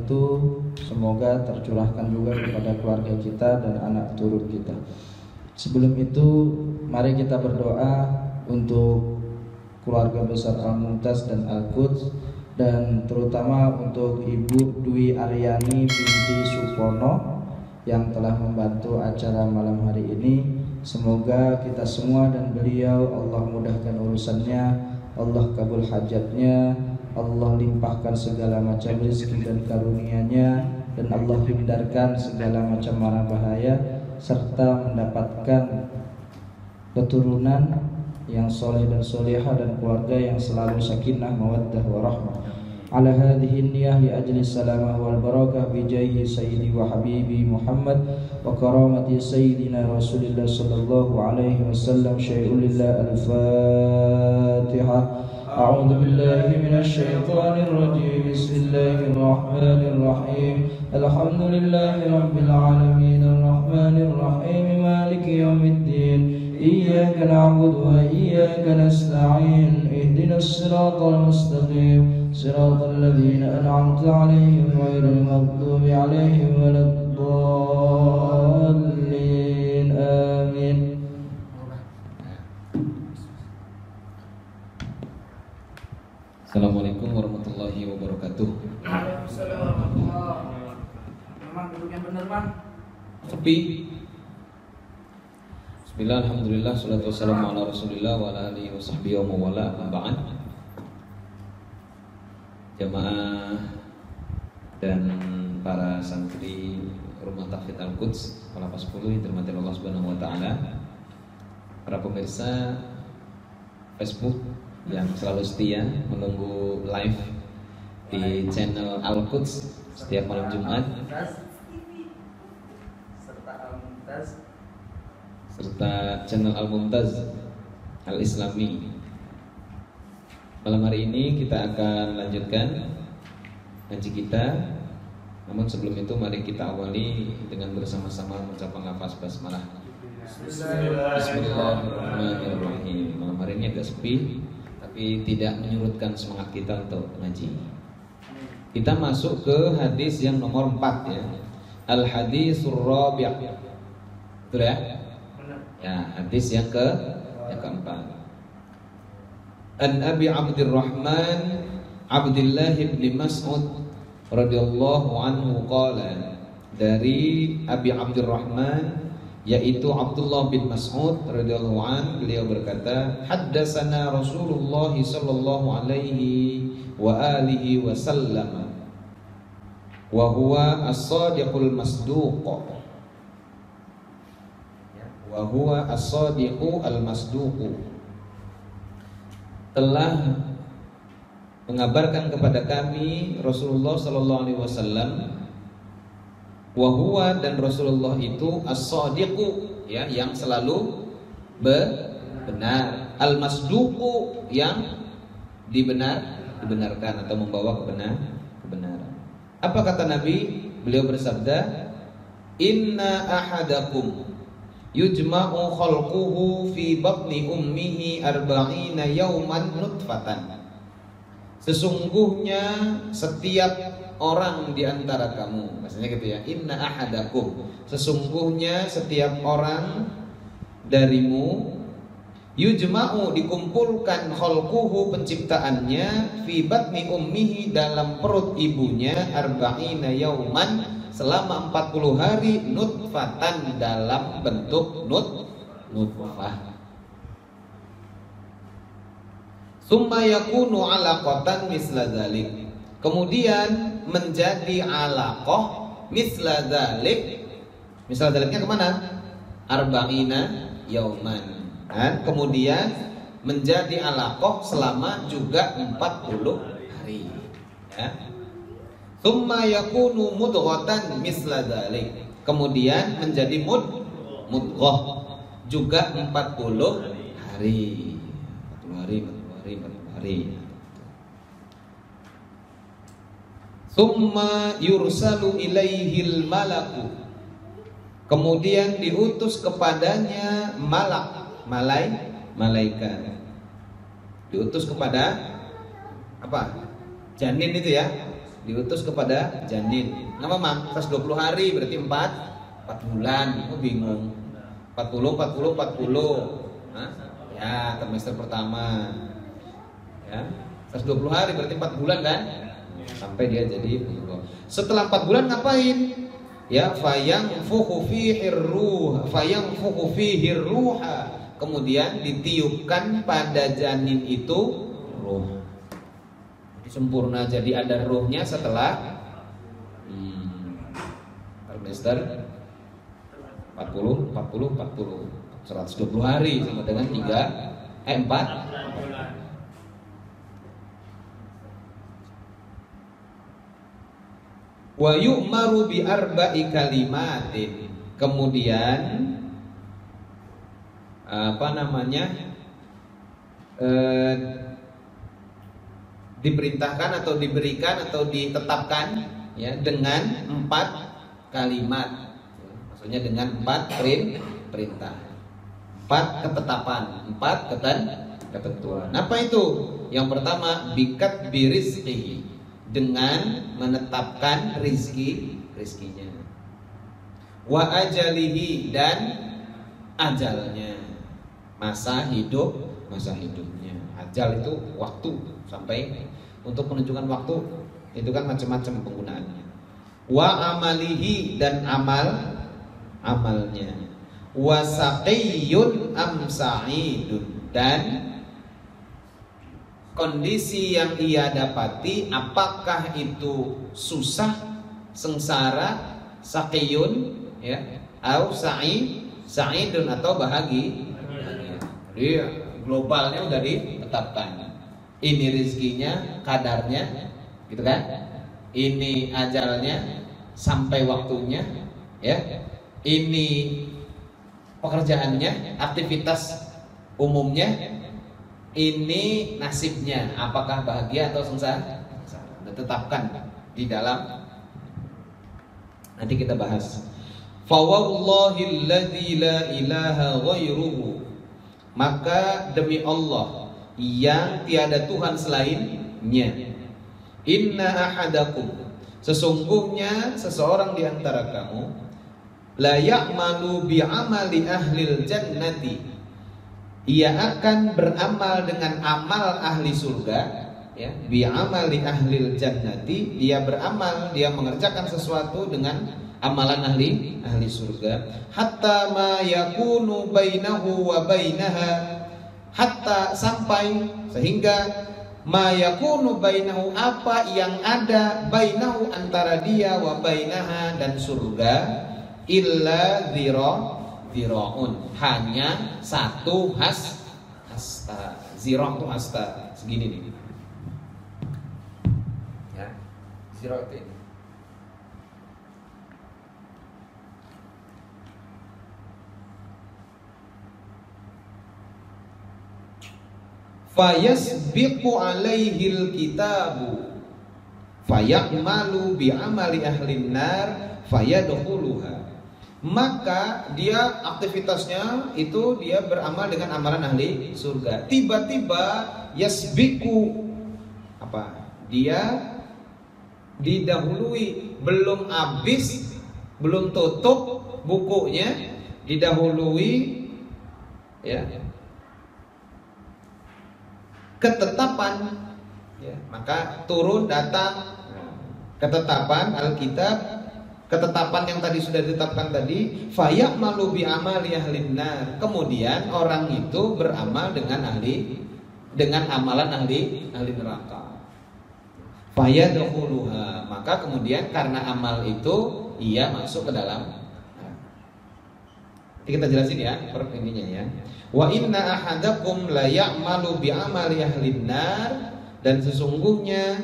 itu semoga tercurahkan juga kepada keluarga kita dan anak turun kita. Sebelum itu mari kita berdoa untuk keluarga besar Al-Mumtaz dan Al-Quds, dan terutama untuk Ibu Dwi Aryani binti Supono yang telah membantu acara malam hari ini. Semoga kita semua dan beliau Allah mudahkan urusannya, Allah kabul hajatnya, Allah limpahkan segala macam rezeki dan karunia-Nya, dan Allah hindarkan segala macam mara bahaya, serta mendapatkan keturunan yang soleh dan solehah dan keluarga yang selalu sakinah mawaddah warahmah. Ala hadhihi niyyah li ajli salamah wal barakah bi jayhi sayyidi wa habibi Muhammad wa karamati sayyidina Rasulillah sallallahu alaihi wasallam. Syai'un lillah. Al-Fatihah. A'udzu billahi minasy syaithanir rajim. Bismillahir rahmanir rahim. Alhamdulillahi rabbil alamin arrahmanir rahim maliki yaumiddin. إياك نعبد وإياك نستعين اهدنا الصراط المستقيم صراط الذين أنعمت عليهم غير المغضوب عليهم ولا الضالين آمين. Assalamualaikum warahmatullahi wabarakatuh. Waalaikumsalam warahmatullahi wabarakatuh. Memang duduknya bener, Bang. Sepi. Bismillah, alhamdulillah, salatu wassalamu ala rasulillah wa ala alihi wa sahbihi wa mawala ba'd. Jamaah dan para santri Rumah Tahfidz Al-Quds Kelapa 10 yang dirahmati Allah Subhanahu wa taala. Para pemirsa Facebook yang selalu setia menunggu live di channel Al-Quds setiap malam Jumat, serta channel Al-Mumtaz Al-Islami. Malam hari ini kita akan lanjutkan ngaji kita. Namun sebelum itu mari kita awali dengan bersama-sama mengucapkan lafaz basmalah. Bismillahirrahmanirrahim. Malam hari ini agak sepi, tapi tidak menyurutkan semangat kita untuk ngaji. Kita masuk ke hadis yang nomor 4 ya. Al-haditsur rabi'. Betul ya? Ya, hadis yang keempat. An Abi Abdurrahman Abdullah bin Mas'ud radhiyallahu anhu qala, dari Abi Abdurrahman yaitu Abdullah bin Mas'ud radhiyallahu an, beliau berkata, haddatsana Rasulullah sallallahu alaihi wa alihi wasallam wa huwa as-sadiqul masduq wa huwa as-sadiqu al-masduqu, telah mengabarkan kepada kami Rasulullah sallallahu alaihi wasallam, wa huwa, dan Rasulullah itu as-sadiqu ya, yang selalu benar, al-masduqu, yang dibenarkan atau membawa kebenaran. Apa kata Nabi? Beliau bersabda, inna ahadakum yujma'u khalquhu fi batni ummihi arba'ina yawman nutfatan. Sesungguhnya setiap orang di antara kamu, maksudnya gitu ya, inna ahadakum, sesungguhnya setiap orang darimu, yujma'u, dikumpulkan, khalquhu, penciptaannya, fi batni ummihi, dalam perut ibunya, arba'ina yawman, selama 40 hari, nutfatan, dalam bentuk nutfah. Summa yakunu alaqatan misla dzalik, kemudian menjadi alaqah misla dzalik. Misla dzaliknya kemana? Arba'ina yauman. Kemudian menjadi alaqah selama juga 40 hari ya. Summa yakunu mudghatan misla dzalik, kemudian menjadi mudghah juga 40 hari. 40 hari. Summa yursalu ilaihil malaku, kemudian diutus kepadanya malaikat. Diutus kepada apa? Janin itu ya. diutus kepada janin. Nama Mam, 120 hari berarti 4 bulan. Oh, bingung. 40. Hah? Ya, trimester pertama. Ya, 120 hari berarti 4 bulan kan? Sampai dia jadi bulugh. Setelah 4 bulan ngapain? Ya, fayangfukhu fihi ruha. Kemudian ditiupkan pada janin itu ruh. Sempurna, jadi ada ruhnya setelah trimester 40 120 hari sama dengan 4 wa yu'maru bi arba'i kalimatin. Kemudian diperintahkan atau diberikan atau ditetapkan ya dengan 4 kalimat. Maksudnya dengan 4 perintah, 4 ketetapan, 4 ketentuan. Apa itu? Yang pertama, bikat birizqihi, dengan menetapkan rizkinya. Wa ajalihi, dan ajalnya, masa hidupnya. Ajal itu waktu, sampai untuk menunjukkan waktu itu kan macam-macam penggunaannya. Wa amalihi, dan amalnya. Wa saqiyun am sa'idun, dan kondisi yang ia dapati apakah itu susah, sengsara, saqiyun ya, atau sa'idun atau bahagia. Jadi globalnya udah ditetapkan. Ini rizkinya, kadarnya, gitu kan? Ini ajalnya, sampai waktunya, ya. Ini pekerjaannya, aktivitas umumnya, ini nasibnya, apakah bahagia atau sengsara. Ditetapkan di dalam. Nanti kita bahas. Fa wallahilladzi la ilaha ghairuhu, maka demi Allah yang tiada Tuhan selainnya. Inna ahadakum, sesungguhnya seseorang di antara kamu, la ya'malu bi'amali ahlil jannati, ia akan beramal dengan amal ahli surga, ya, bi'amali ahlil jannati, dia beramal, dia mengerjakan sesuatu dengan amalan ahli surga. Hatta ma yakunu bainahu wa bainaha, hatta sampai sehingga ma yakunu bainahu, apa yang ada bainahu antara dia wa bainaha dan surga, illa zira'un, hanya satu hasta. Zira' itu hasta segini nih ya, zira' itu ini. Fayasbiqu alaihil kitabu fayamalu bi'amali ahlin nar fayadkhuluha, maka dia aktivitasnya itu dia beramal dengan amalan ahli surga. Tiba-tiba yasbiqu, apa? Dia didahului, belum habis, belum tutup bukunya, didahului ya ketetapan ya, maka turun datang ketetapan Alkitab, ketetapan yang tadi sudah ditetapkan tadi, fayamalu bi amali ahlin nar, kemudian orang itu beramal dengan amalan ahli neraka. Fayadkhuluha, maka kemudian karena amal itu ia masuk ke dalam. Nanti kita jelasin ya per ininya ya. Wa inna ahadakum la ya'malu bi amali ahlin nar, dan sesungguhnya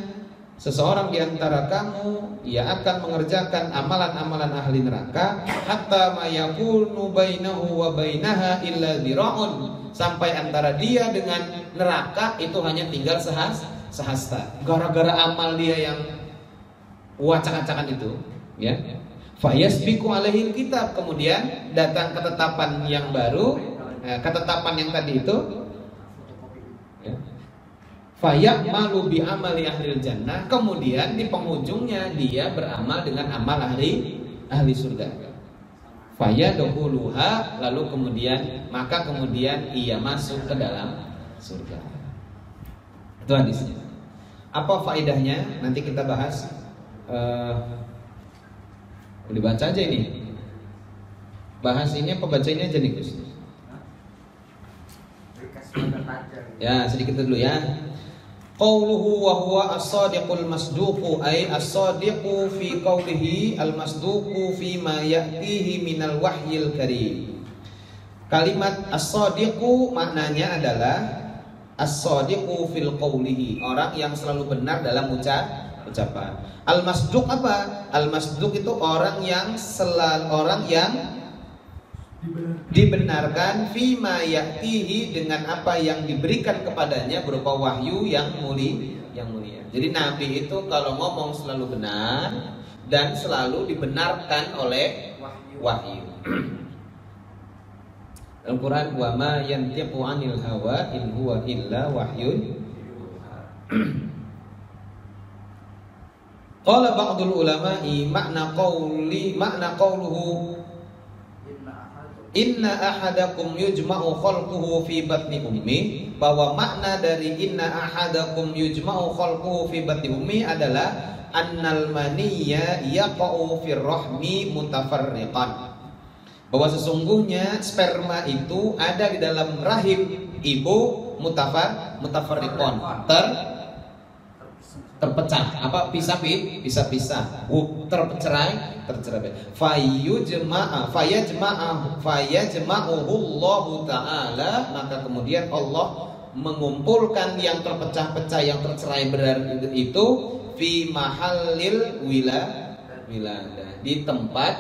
seseorang di antara kamu ia akan mengerjakan amalan-amalan ahli neraka, hatta ma yakunu bainahu wa bainaha illa dzira'un, sampai antara dia dengan neraka itu hanya tinggal sehasta. Gara-gara amal dia yang wacak-wacakan itu, ya. Fayasbiqu alaihil kitab, kemudian datang ketetapan yang baru, ketetapan yang tadi itu, ya. Fayamalu bi amali ahlil jannah, kemudian di penghujungnya dia beramal dengan amal ahli surga. Fayadkhuluha, lalu kemudian ia masuk ke dalam surga. Itu hadisnya. Apa faedahnya? Nanti kita bahas. Boleh baca aja ini. Bahas ini apa baca ini aja nih Gus? Ya, sedikit dulu ya. Qauluhu wa huwa as-sadiqul masduqu, ay as-sadiqu fi qaulihi al-masduqu fi ma ya'tihi minal wahyil karim. Kalimat as-sadiqu maknanya adalah as-sadiqu fil qaulihi, orang yang selalu benar dalam ucapan. Al-masduq apa? Al-masduq itu orang yang dibenarkan fima ya'tihi, dengan apa yang diberikan kepadanya berupa wahyu yang mulia. Jadi Nabi itu kalau ngomong selalu benar dan selalu dibenarkan oleh wahyu. Dalam Quran, wa ma yantiqu 'anil hawa in huwa illa wahyun. Qala ba'dul ulama'i makna qauluhu inna ahadakum yujma'u khalquhu fi batni ummi, bahwa makna dari inna ahadakum yujma'u khalquhu fi batni ummi adalah annal maniyya yaqa'u fir rahmi mutafarriqan, bahwa sesungguhnya sperma itu ada di dalam rahim ibu mutafarriqan, terpecah, apa pisah-pisah, tercerai. Fayajma'uhu Allah Ta'ala, maka kemudian Allah mengumpulkan yang terpecah-pecah, yang tercerai berai itu fi mahallil wiladah, di tempat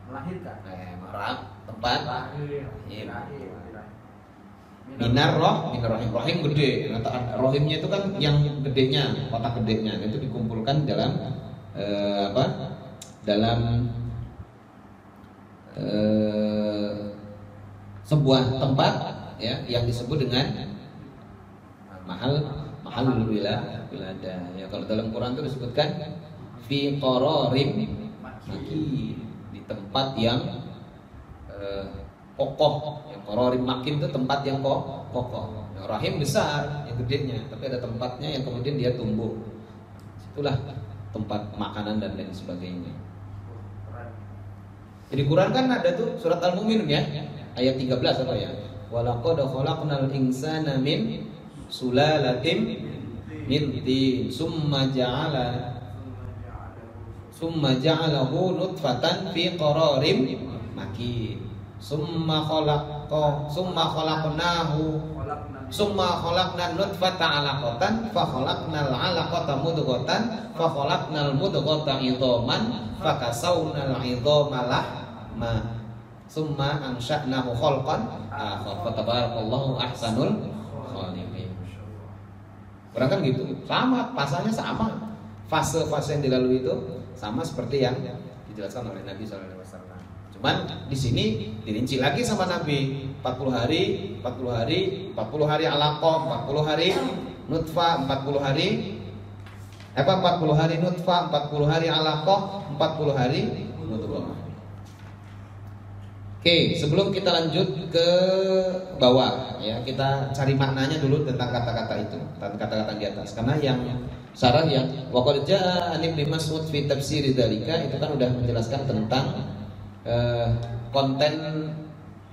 melahirkan, tempat lahir. Minar rahim gede. Rahimnya itu kan yang gedenya, kotak gedenya, itu dikumpulkan dalam dalam sebuah tempat ya yang disebut dengan mahal wiladah. Ya, kalau dalam Quran itu disebutkan fi qararim makin, di tempat yang kokoh. Yang qararim makin itu tempat yang kokoh. Nah, rahim besar, yang gedenya, tapi ada tempatnya yang kemudian dia tumbuh. Itulah tempat makanan dan lain sebagainya. Jadi Quran kan ada tuh surat Al-Mu'minun ya, ayat 13 apa ya? Walaqad khalaqnal insana min sulalatin min tin summa ja'alahu nutfatan fi qararim makin summa khalaqna nutfata 'alaqatan fa khalaqnal 'alaqata mudghatan fa khalaqnal mudghata idhaman fa kasawnal idhama lahma summa ansha'nahu khalqan akhar fa tabarakallahu ahsanul khaliqin. Kurang kan gitu. Sama, pasalnya sama. Fase-fase yang dilalui itu sama seperti yang dijelaskan oleh Nabi sallallahu alaihi wasallam. Cuman di sini dirinci lagi sama Nabi, 40 hari alaqah, 40 hari nutfah, 40 hari nutfah, 40 hari alaqah, 40 hari mudghah. Oke, sebelum kita lanjut ke bawah ya, kita cari maknanya dulu tentang kata-kata itu, tentang kata-kata di atas. Karena yang syarah yang wa qad jaa an Ibnu Mas'ud fi tafsir dzalika itu kan udah menjelaskan tentang konten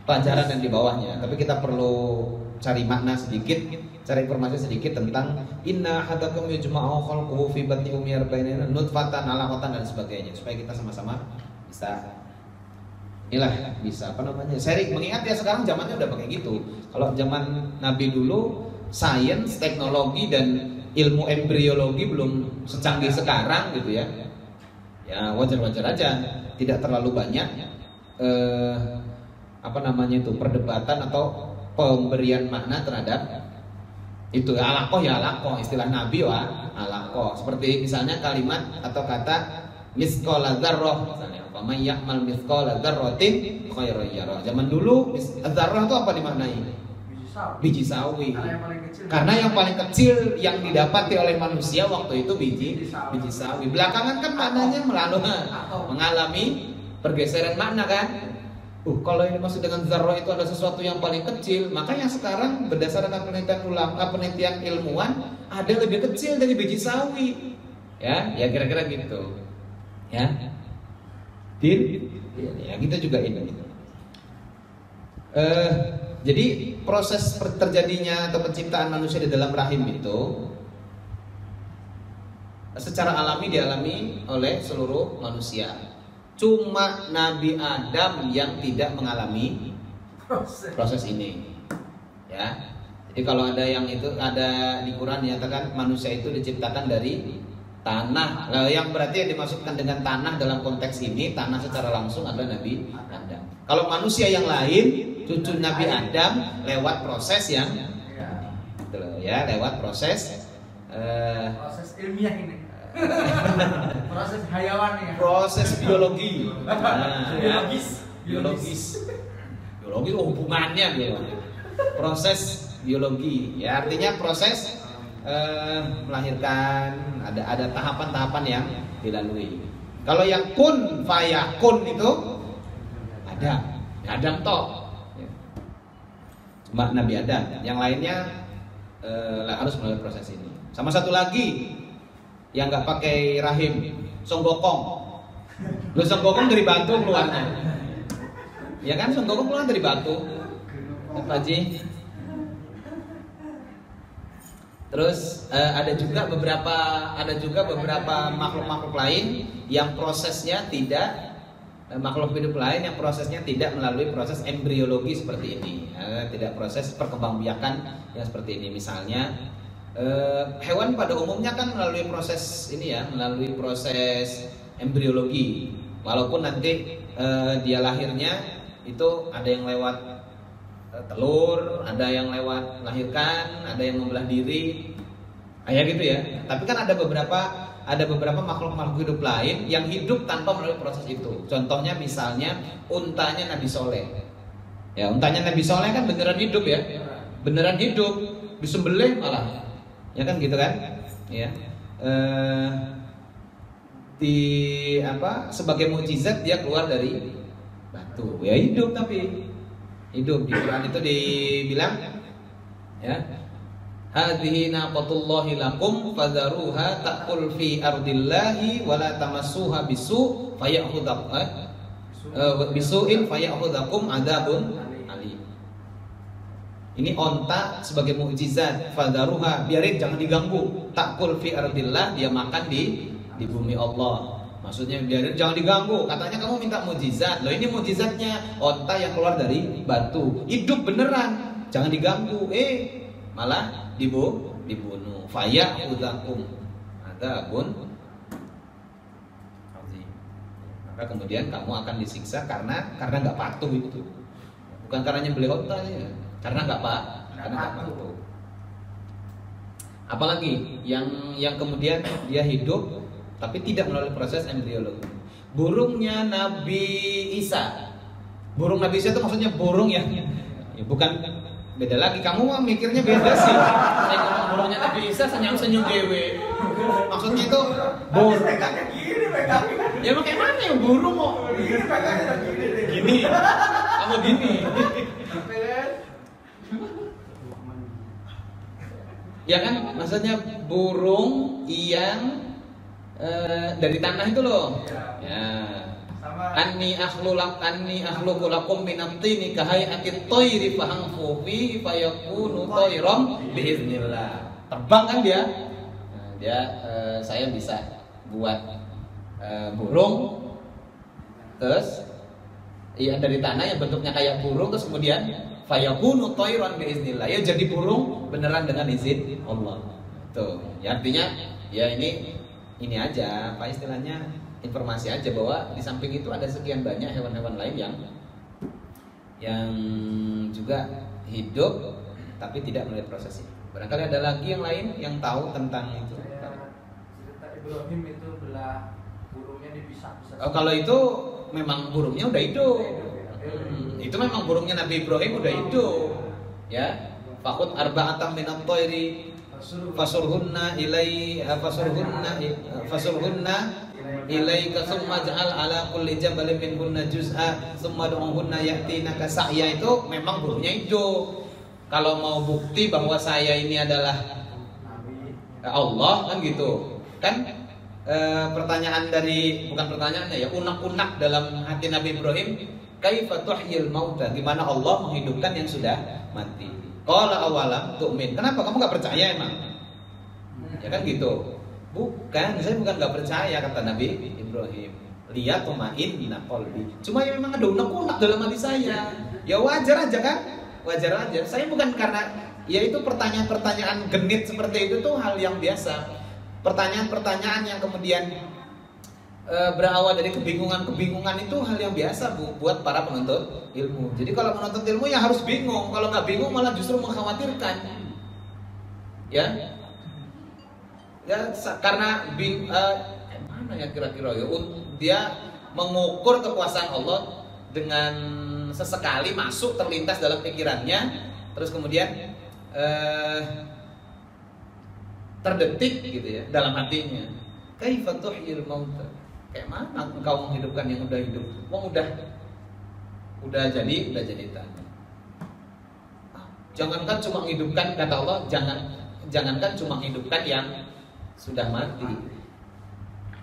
pelajaran yang di bawahnya, tapi kita perlu cari makna sedikit, cari informasi sedikit tentang inna ahadakum yujma'u khalquhu fi batni ummi arba'ina nutfatan 'alaqatan dan sebagainya, supaya kita sama-sama bisa sharing, mengingat ya sekarang zamannya udah pakai gitu. Kalau zaman Nabi dulu sains, teknologi dan ilmu embriologi belum secanggih sekarang gitu ya. Ya wajar-wajar aja, tidak terlalu banyak perdebatan atau pemberian makna terhadap itu. Alaqah ya alaqah, istilah Nabi alaqah. Seperti misalnya kalimat atau kata misqala dzarrah misalnya, fa may ya'mal misqala dzarratin khairan yarah. Zaman dulu dzarrah itu apa dimaknai? biji sawi. Karena yang paling kecil yang didapati oleh manusia waktu itu biji sawi. Belakangan kan maknanya mengalami pergeseran makna kan. Kalau ini maksud dengan zarrah itu ada sesuatu yang paling kecil, makanya sekarang berdasarkan penelitian ilmuwan ada yang lebih kecil dari biji sawi. Ya kira-kira gitu. Ya. Ya kita juga ini. Jadi proses terjadinya atau penciptaan manusia di dalam rahim itu secara alami dialami oleh seluruh manusia. Cuma Nabi Adam yang tidak mengalami proses ini. Ya. Jadi kalau ada yang itu ada di Quran dinyatakan manusia itu diciptakan dari tanah. Yang berarti yang dimaksudkan dengan tanah dalam konteks ini tanah secara langsung adalah Nabi Adam. Kalau manusia yang lain cucu Nabi Adam lewat proses yang lewat proses ilmiah ini. Proses hayawan ya. Proses biologi. Biologis hubungannya biologi. Proses biologi. Ya artinya proses melahirkan ada tahapan-tahapan yang dilalui. Kalau yang kun fayakun itu ada Adam toh. Cuma Nabi Adam. Yang lainnya harus melalui proses ini. Sama satu lagi yang nggak pakai rahim, songgokong. Lu songgokong dari batu keluarnya. Ya kan songgokong keluar dari batu. Apa Ji? Terus ada juga beberapa makhluk-makhluk lain yang prosesnya tidak makhluk hidup lain yang prosesnya tidak melalui proses embriologi seperti ini, tidak proses perkembangbiakan yang seperti ini. Misalnya hewan pada umumnya kan melalui proses ini ya, melalui proses embriologi. Walaupun nanti dia lahirnya itu ada yang lewat telur, ada yang lewat melahirkan, ada yang membelah diri, kayak gitu ya. Tapi kan ada beberapa makhluk-makhluk hidup lain yang hidup tanpa melalui proses itu. Contohnya misalnya untanya Nabi Soleh. Ya untanya Nabi Soleh kan beneran hidup ya, beneran hidup, disembelih malah. Ya kan gitu kan? Ya. Sebagai mukjizat dia keluar dari batu. Ya hidup tapi hidup. Di Quran itu dibilang ya, hadhihi naqatullahi lakum fadharuha taqul fi ardillahi wa la tamassuha bisu fayakhudhakum bisu'in fayakhudhakum adzabun alim. Ini onta sebagai mukjizat, fadharuha, biarin jangan diganggu. Taqul fi ardillah, dia makan di bumi Allah. Maksudnya biarin jangan diganggu. Katanya kamu minta mukjizat. Loh ini mukjizatnya onta yang keluar dari batu. Hidup beneran. Jangan diganggu. Malah dibunuh. Fayakhudhakum adzabun. Maka kemudian kamu akan disiksa karena enggak patuh itu. Bukan karena nyembelih onta ya. Karena enggak patuh. Apalagi yang kemudian dia hidup tapi tidak melalui proses embriologi. Burungnya Nabi Isa. Burung Nabi Isa itu maksudnya burung ya bukan, beda lagi. Kamu mah mikirnya beda sih. Saya ngomong burungnya Nabi Isa senyum-senyum dewe. Maksudnya itu burung. Ya emang kayak mana ya burung kok? Gini. Kamu gini. Ya kan? Maksudnya burung yang dari tanah itu loh. Ya. Anni akhluqu lakum min at-tini ka hay'atit tayri fahanfu fi fayakunu tayran biiznillah. Terbang kan dia? Saya bisa buat burung terus dari tanah yang bentuknya kayak burung terus kemudian fayakunu tayran biiznillah. Ya jadi burung beneran dengan izin Allah. Tuh, ya artinya ya ini aja, apa istilahnya, informasi aja bahwa di samping itu ada sekian banyak hewan-hewan lain yang juga hidup tapi tidak melalui proses itu. Barangkali ada lagi yang lain yang tahu tentang itu. Cerita Ibrahim itu belah burungnya dipisah-pisah. Kalau itu memang burungnya udah hidup. Itu memang burungnya Nabi Ibrahim udah hidup. Ya. Fakut arba'atam minat toiri fasurhunna ilaika summa ja'al ala kulli jabalin minhunna juz'a summa du'uhunna ya'tinaka sa'ya. Itu memang burungnya hijau. Kalau mau bukti bahwa saya ini adalah Allah kan gitu kan. Pertanyaan dari, bukan pertanyaannya ya, unak-unak dalam hati Nabi Ibrahim, kaifa tuhyil mauta, gimana Allah menghidupkan yang sudah mati. Qala awalam tu'min, kenapa kamu gak percaya emang? Ya kan gitu. Bukan, saya bukan gak percaya, kata Nabi Ibrahim. Lihat tumainna qalbi. Cuma ya memang ada unek-unek dalam hati saya. Ya wajar aja kan? Wajar aja. Saya bukan karena, ya itu pertanyaan-pertanyaan genit seperti itu tuh hal yang biasa. Pertanyaan-pertanyaan yang kemudian berawal dari kebingungan-kebingungan itu hal yang biasa buat para penuntut ilmu. Jadi kalau menuntut ilmu ya harus bingung. Kalau nggak bingung malah justru mengkhawatirkan. Ya, karena mana ya kira-kira ya, dia mengukur kekuasaan Allah dengan sesekali masuk terlintas dalam pikirannya, terus kemudian terdetik gitu ya dalam hatinya. Kaifa tuhyil mauta, kayak mana engkau menghidupkan yang udah hidup? Wong udah jadi tanya. Jangankan cuma menghidupkan, kata Allah, jangankan cuma menghidupkan yang sudah mati,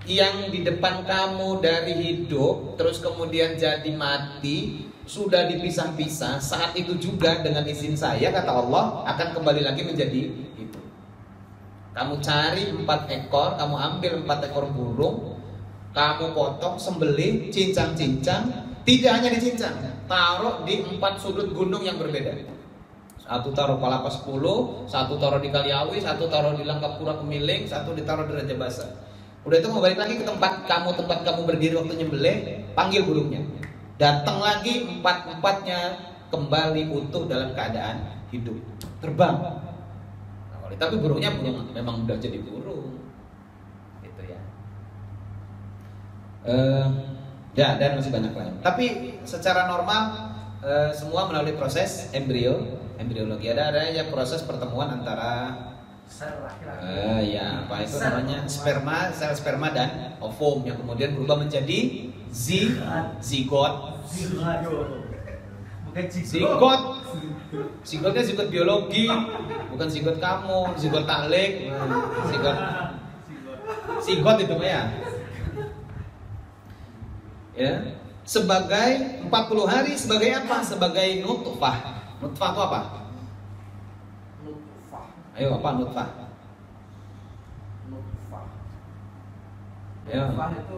yang di depan kamu dari hidup terus kemudian jadi mati, sudah dipisah-pisah, saat itu juga dengan izin saya, kata Allah, akan kembali lagi menjadi hidup. Kamu cari 4 ekor, kamu ambil 4 ekor burung, kamu potong, sembelih, cincang-cincang. Tidak hanya dicincang, taruh di 4 sudut gunung yang berbeda. Satu taruh Palapa 10, satu taruh di Kaliawi, satu taruh di Langkapura Kemiling, satu ditaruh di Raja Basa. Udah itu mau balik lagi ke tempat kamu berdiri waktu nyembelih, panggil burungnya. Datang lagi 4-4-nya kembali utuh dalam keadaan hidup, terbang. Tapi burungnya memang udah jadi burung, gitu ya. Ya, dan masih banyak lain. Tapi secara normal semua melalui proses embriologi. Ada ya proses pertemuan antara ya apa itu namanya sel sperma dan ovum yang kemudian berubah menjadi zigot. Zigotnya zigot biologi, bukan zigot kamu, zigot taklik, zigot itu ya. Ya, sebagai 40 hari sebagai apa? Sebagai nutfah. Nutfah itu apa? Ayo, apa nutfah? Ya. Nutfah itu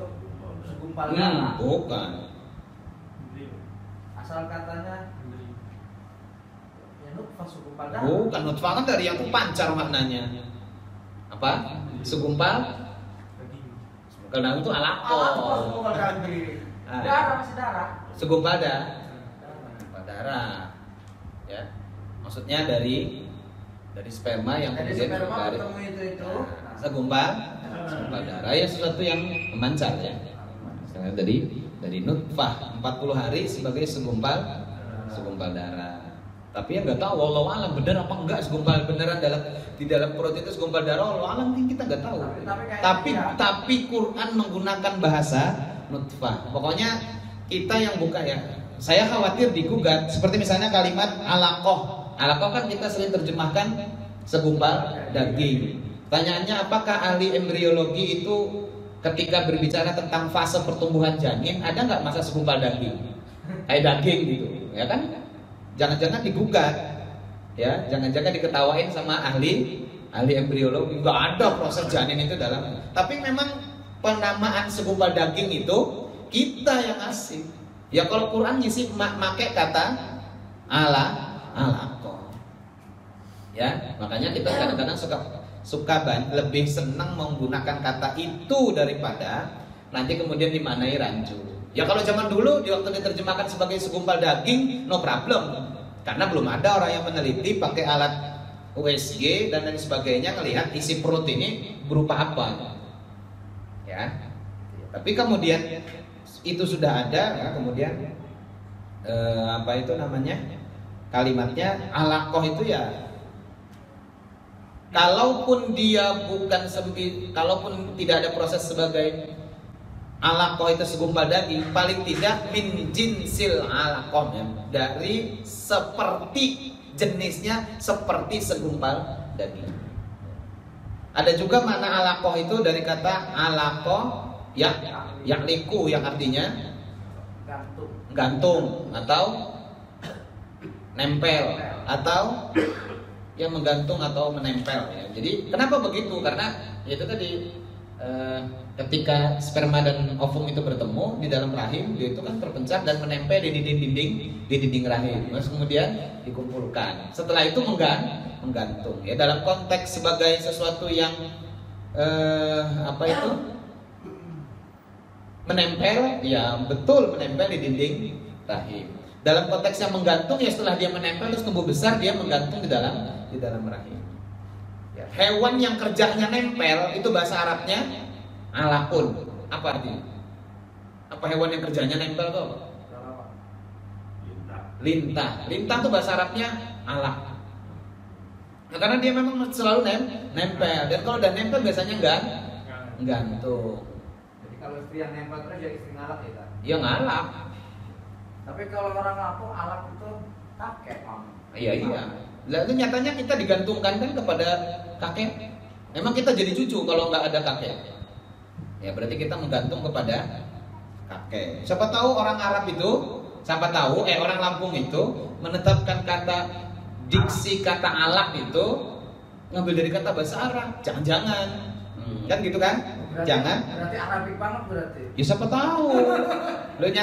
segumpal darah. Bukan. Asal katanya ya nutfah segumpal darah. Bukan, nutfah kan dari yang pancar maknanya. Apa? Segumpal? Kalau itu alaqah. Segumpal daging. Darah masih darah. Segumpal darah. Ya. Maksudnya dari sperma yang kemudian ketemu itu. Segumpal darah ya, sesuatu yang memancar ya. Misalnya dari nutfah 40 hari sebagai segumpal darah. Tapi ya nggak tahu, wallahu alam benar apa enggak segumpal beneran di dalam perut itu segumpal darah, wallahu alam kita nggak tahu. Tapi Quran menggunakan bahasa nutfah. Pokoknya kita yang buka ya. Saya khawatir digugat seperti misalnya kalimat alaqah. Alaqah kan kita sering terjemahkan segumpal daging. Pertanyaannya, apakah ahli embriologi itu ketika berbicara tentang fase pertumbuhan janin ada nggak masa segumpal daging? Kayak daging gitu, ya kan? Jangan-jangan digugat, ya? Jangan-jangan diketawain sama ahli embriologi. Nggak ada proses janin itu dalam. Tapi memang penamaan segumpal daging itu kita yang ngasih. Ya kalau Quran ngisi pakai kata alaqah. Ya, makanya kita kadang-kadang suka lebih senang menggunakan kata itu daripada nanti kemudian dimaknai rancu. Ya kalau zaman dulu di waktu diterjemahkan sebagai segumpal daging, no problem. Karena belum ada orang yang meneliti pakai alat USG dan lain sebagainya ngelihat isi perut ini berupa apa. Ya. Tapi kemudian itu sudah ada ya, kemudian apa itu namanya? Kalimatnya alaqah itu ya Kalaupun dia bukan kalaupun tidak ada proses sebagai alaqah itu segumpal daging, paling tidak min jinsil alaqah, ya, dari seperti jenisnya seperti segumpal daging. Ada juga makna alaqah itu dari kata alaqah ya'liku yang artinya gantung atau nempel atau yang menggantung atau menempel, ya. Jadi kenapa begitu? Karena itu tadi ketika sperma dan ovum itu bertemu di dalam rahim, dia itu kan terpencar dan menempel di dinding rahim. Terus kemudian dikumpulkan. Setelah itu menggantung. Ya, dalam konteks sebagai sesuatu yang menempel, ya betul menempel di dinding rahim. Dalam konteks yang menggantung, ya setelah dia menempel terus tumbuh besar, dia menggantung di dalam rahim. Ya, hewan yang kerjanya nempel itu bahasa Arabnya alaqun. Apa artinya? Apa hewan yang kerjanya nempel tuh? Lintah. Lintah tuh bahasa Arabnya alaq. Nah, karena dia memang selalu nempel. Dan kalau udah nempel biasanya gantung. Jadi kalau istri yang nempel terus ya istri ngalak ya? Ya ngalak. Tapi kalau orang ngaku alak itu kakek, Om. Iya. Lalu nyatanya kita digantungkan kan kepada kakek. Memang kita jadi cucu kalau nggak ada kakek. Ya berarti kita menggantung kepada kakek. Siapa tahu orang Arab itu, orang Lampung itu menetapkan kata diksi kata alak itu ngambil dari kata bahasa Arab. Jangan-jangan, kan gitu kan? Berarti Arabik banget berarti. Ya siapa tahu. Lalu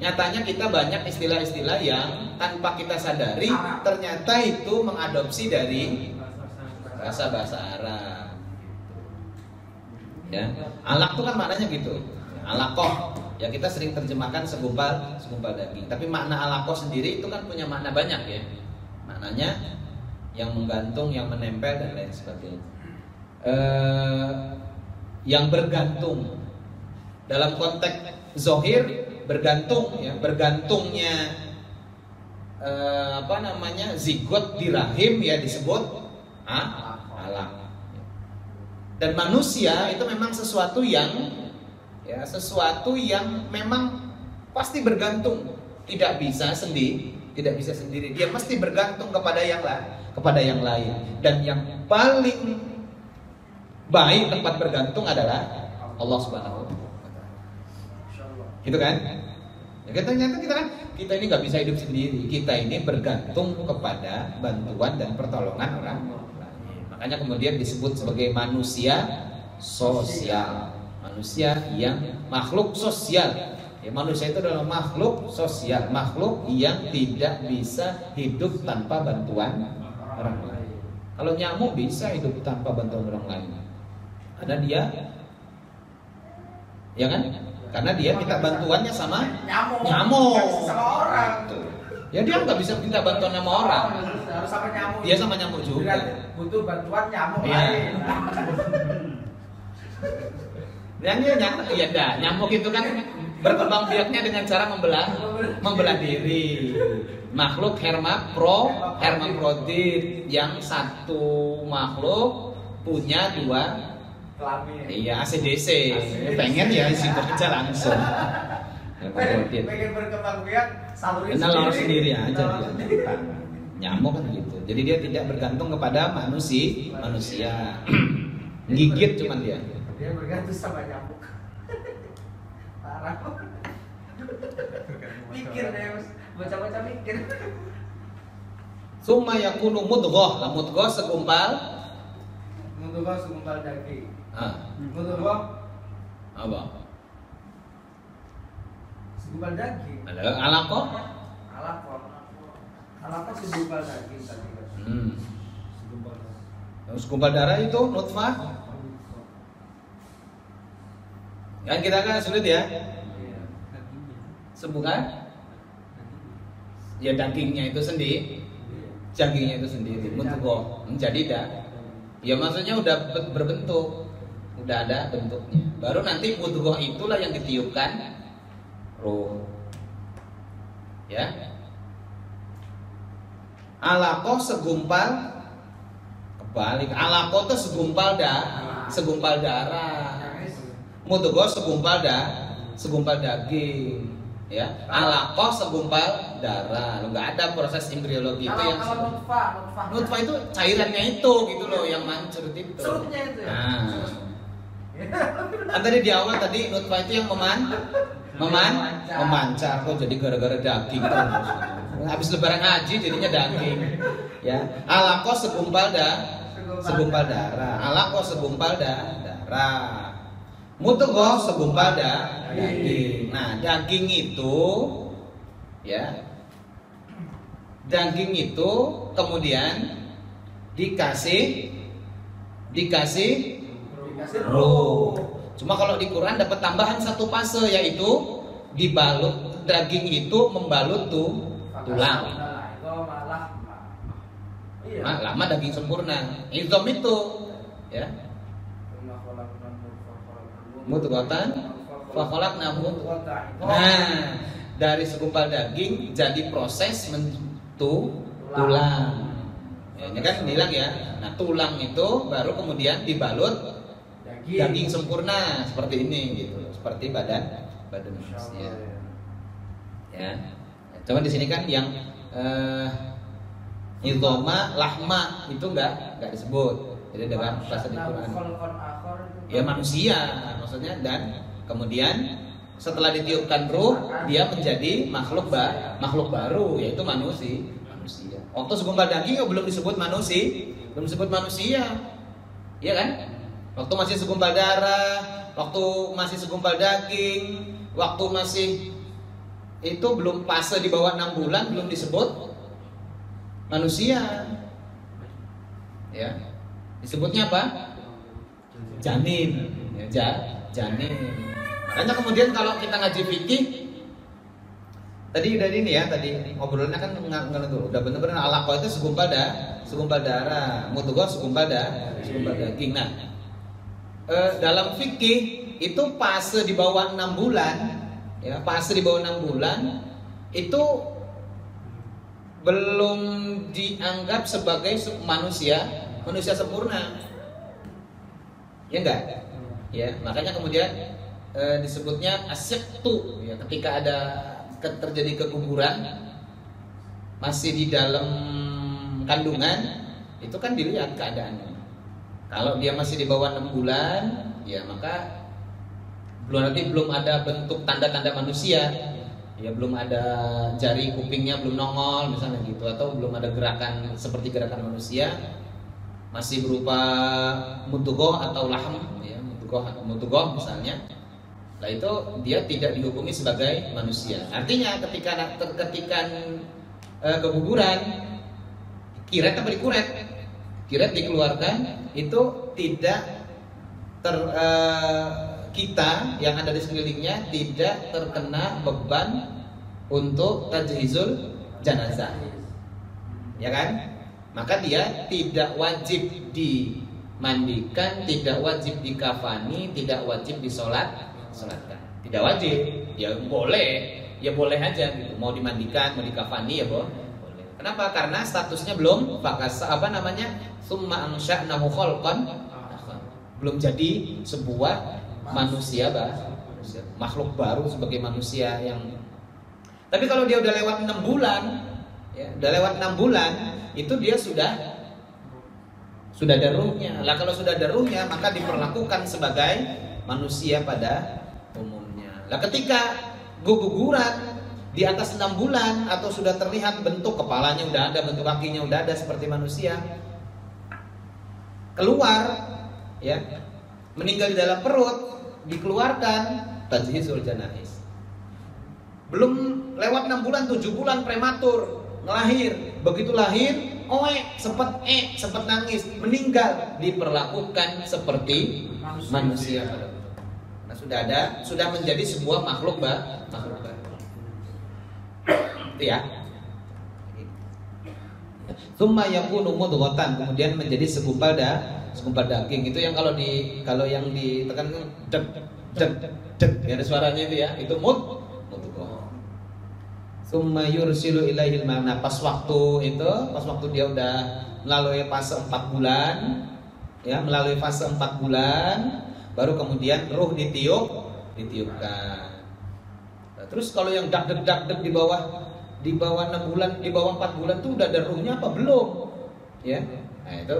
nyatanya kita banyak istilah-istilah yang tanpa kita sadari ternyata itu mengadopsi dari bahasa Arab. Ya, alaq itu kan maknanya gitu. Alaqah. Ya kita sering terjemahkan segumpal daging. Tapi makna alaqah sendiri itu kan punya makna banyak ya. Maknanya yang menggantung, yang menempel dan lain sebagainya. Yang bergantung dalam konteks zohir bergantung, ya bergantungnya zigot di rahim ya disebut alaq. Dan manusia itu memang sesuatu yang memang pasti bergantung, tidak bisa sendiri. Dia mesti bergantung kepada yang lain. Dan yang paling baik tempat bergantung adalah Allah Subhanahu wa taala. Gitu kan? Ya, kita ini nggak bisa hidup sendiri. Kita ini bergantung kepada bantuan dan pertolongan orang lain. Makanya kemudian disebut sebagai manusia sosial. Manusia yang makhluk sosial. Ya, manusia itu adalah makhluk sosial, makhluk yang tidak bisa hidup tanpa bantuan orang lain. Kalau nyamuk bisa hidup tanpa bantuan orang lain. Karena dia, ya kan? Karena dia minta bantuannya sama nyamuk. Sama orang. Ya dia nggak bisa minta bantuan sama orang. Harus sama nyamuk. Dia sama nyamuk juga. Butuh bantuan nyamuk ya. lain. Nyamuk itu kan berkembang biaknya dengan cara membelah diri. Makhluk hermafrodit yang satu makhluk punya dua Kelamin. Iya, ACDC. Pengen ya isi kerja langsung. Pengen berkembang biak kenal sendiri aja dia. Nyamuk kan gitu. Jadi dia tidak bergantung kepada manusia. Gigit cuman dia. Dia bergantung sama nyamuk. Parah. Mikir deh, bocah-bocah mikir. Summa yakunu mudghah. Mudghah segumpal daging. Apa? Segumpal daging. Ada alaqah? Alaqah segumpal daging tadi. Segumpal darah itu nutfah. Kan kita kan sulit ya? Sebukan? Ya dagingnya itu sendiri. Mudghah. Jadi dah. Ya maksudnya udah berbentuk, udah ada bentuknya. Baru nanti mudghah itulah yang ditiupkan ruh. Ya. Alaqah segumpal Balik. Alaqah itu segumpal darah. Mudghah segumpal daging. Ya, alaqah segumpal darah. Lo nggak ada proses embriologi itu yang nutfah itu cairannya itu gitu loh yang mancur itu. Surutnya itu ya. Nah. Kan tadi di awal tadi nutfah itu yang memancar kok jadi gara-gara daging terus. Habis lebaran haji jadinya daging. Ya, alaqah segumpal darah. Alaqah segumpal darah. Mudghah segumpal daging. Nah, daging itu ya. Daging itu kemudian dikasih roh. Cuma kalau di Quran dapat tambahan satu fase yaitu dibalut, daging itu membalut tulang. Lama daging sempurna. Idham itu ya. Mudghatan fa khalaqnahu. Nah, dari segumpal daging jadi proses tulang. Ya, ini kan bilang ya. Nah, tulang itu baru kemudian dibalut daging sempurna seperti ini gitu. Seperti badan manusia. Ya. Cuma di sini kan yang idhoma lahma itu enggak disebut. Jadi dengan bahasa di Quran. Ya manusia maksudnya, dan kemudian setelah ditiupkan ruh dia menjadi makhluk baru yaitu manusia. Waktu segumpal daging belum disebut manusia. Iya kan? Waktu masih segumpal darah, waktu masih segumpal daging, waktu masih itu belum fase di bawah 6 bulan belum disebut manusia. Ya. Disebutnya apa? Janin. Ya, janin. Makanya kemudian kalau kita ngaji fikih tadi udah ini ya, tadi obrolannya kan udah benar-benar alaqah itu segumpal darah, mudghah segumpal daging. Nah, dalam fikih itu fase di bawah 6 bulan, ya, fase di bawah 6 bulan itu belum dianggap sebagai manusia sempurna. Ya enggak? Ya, makanya kemudian disebutnya asyaqtu, ya, ketika ada terjadi keguguran masih di dalam kandungan itu kan dilihat keadaannya. Kalau dia masih di bawah 6 bulan, ya maka belum ada bentuk tanda-tanda manusia. Ya belum ada jari kupingnya belum nongol misalnya gitu, atau belum ada gerakan seperti gerakan manusia, masih berupa mudghah atau lahm, ya, mudghah misalnya. Nah itu dia tidak dihukumi sebagai manusia. Artinya ketika keguguran, kiret dikeluarkan, itu tidak kita yang ada di sekelilingnya tidak terkena beban untuk tajhizul janazah, ya kan? Maka dia tidak wajib dimandikan, tidak wajib dikafani, tidak wajib disolatkan, tidak wajib. Ya boleh aja gitu. Mau dimandikan, mau dikafani ya boleh. Kenapa? Karena statusnya belum summa ansha'nahu khalqan, belum jadi sebuah manusia makhluk baru sebagai manusia yang. Tapi kalau dia udah lewat 6 bulan, ya, itu dia sudah ada ruhnya. Lah kalau sudah ada ruhnya maka diperlakukan sebagai manusia pada umumnya. Lah ketika guguran di atas 6 bulan atau sudah terlihat bentuk kepalanya udah ada, bentuk kakinya udah ada seperti manusia, keluar, ya, meninggal di dalam perut, dikeluarkan, tajhizul janaiz. Belum lewat 6 bulan, 7 bulan prematur, ngelahir. Begitu lahir, sempat nangis, meninggal, diperlakukan seperti manusia. Nah, sudah menjadi sebuah makhluk baru. Itu ya. Tsumma yakunu mudghatan, kemudian menjadi segumpal daging. Itu yang kalau yang ditekan deg, ya ada suaranya itu ya, itu mudghah. Tsumma yursilu ilaihil malak. Pas waktu dia udah melalui fase 4 bulan, ya, melalui fase 4 bulan, baru kemudian ruh ditiupkan. Nah, terus kalau yang dak di bawah 6 bulan, di bawah 4 bulan tuh udah ada ruhnya apa belum? Ya. Nah, itu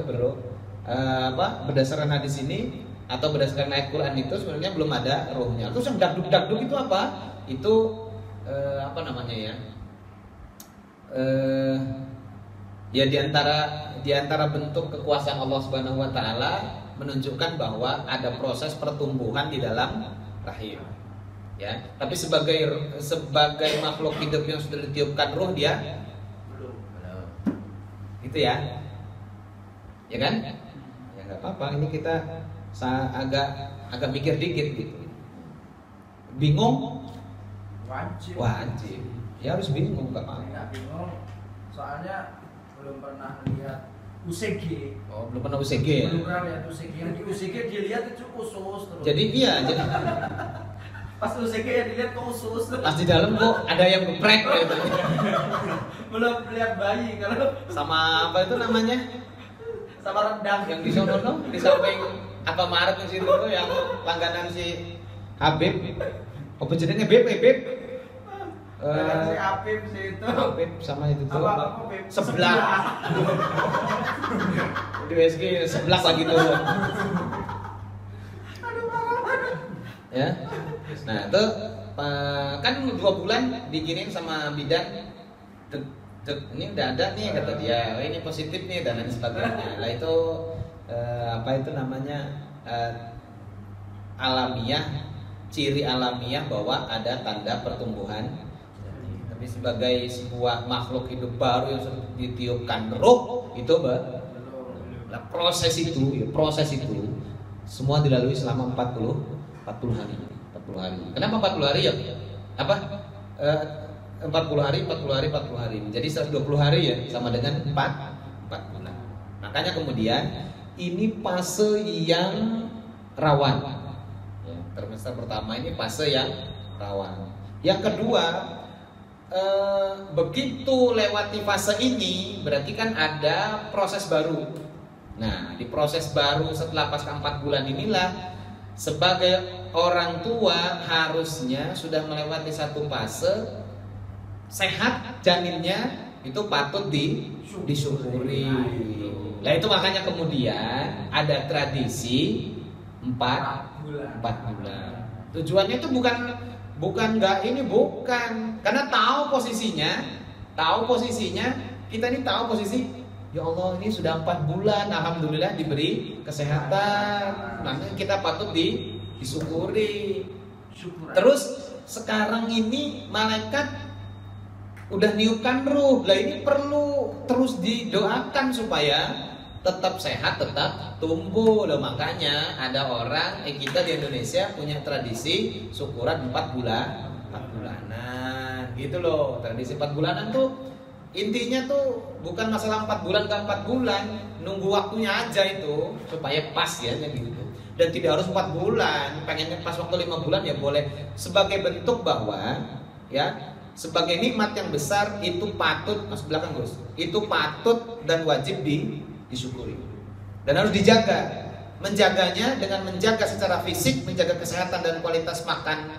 berdasarkan hadis ini atau berdasarkan ayat Quran itu sebenarnya belum ada ruhnya. Terus yang dak itu apa? Itu ya di antara bentuk kekuasaan Allah Subhanahu wa taala menunjukkan bahwa ada proses pertumbuhan di dalam rahim. Ya, tapi sebagai makhluk hidup yang sudah ditiupkan ruh dia belum. Gitu ya. Ya kan? Ya enggak apa-apa, ini kita agak mikir dikit gitu. Bingung? Wajib. Ya harus bingung, enggak apa-apa. Enggak bingung. Soalnya belum pernah lihat UCG. Oh, belum pernah UCG ya? Belum pernah lihat UCG. Yang di UCG dilihat itu usus terus. Jadi pas UCG yang dilihat kok usus. Pas di dalam kok ada yang geprek gitu. Belum lihat bayi kalau sama apa itu namanya? Sama rendang yang di sono di samping Alfamart di situ tuh yang langganan si Habib. Apa jenenge Beb? si Habib sih itu. Habib sama itu tuh. Apa Sebelah. Di WSG sebelah lagi tuh. Ya. Nah, itu kan 2 bulan diginiin sama bidan. Ini udah ada nih kata dia, oh, ini positif nih dan lain sebagainya. Lah itu alamiah, ciri alamiah bahwa ada tanda pertumbuhan. Tapi sebagai sebuah makhluk hidup baru yang sudah ditiupkan ruh itu proses itu semua dilalui selama 40 hari. Kenapa 40 hari ya? 40 hari. Jadi 120 hari ya sama dengan 4 bulan. Makanya kemudian ini fase yang rawan. Ya, trimester pertama ini fase yang rawan. Yang kedua, begitu lewati fase ini berarti kan ada proses baru. Nah, di proses baru setelah pasca 4 bulan inilah sebagai orang tua harusnya sudah melewati satu fase sehat janinnya itu patut disyukuri. Nah itu makanya kemudian ada tradisi 4 bulan. Tujuannya itu bukan karena tahu posisinya kita ini tahu posisi. Ya Allah, ini sudah 4 bulan, alhamdulillah diberi kesehatan. Namanya kita patut disyukuri. Terus sekarang ini malaikat udah niupkan ruh. Lah ini perlu terus didoakan supaya tetap sehat, tetap tumbuh. Loh makanya ada orang kita di Indonesia punya tradisi syukuran 4 bulanan. Gitu loh. Tradisi 4 bulanan tuh intinya tuh bukan masalah 4 bulan ke 4 bulan, nunggu waktunya aja itu supaya pas ya gitu. Dan tidak harus 4 bulan, pengennya pas waktu 5 bulan ya boleh. Sebagai bentuk bahwa ya sebagai nikmat yang besar itu patut, mas belakang Gus, itu patut dan wajib disyukuri dan harus dijaga. Menjaganya dengan menjaga secara fisik, menjaga kesehatan dan kualitas makan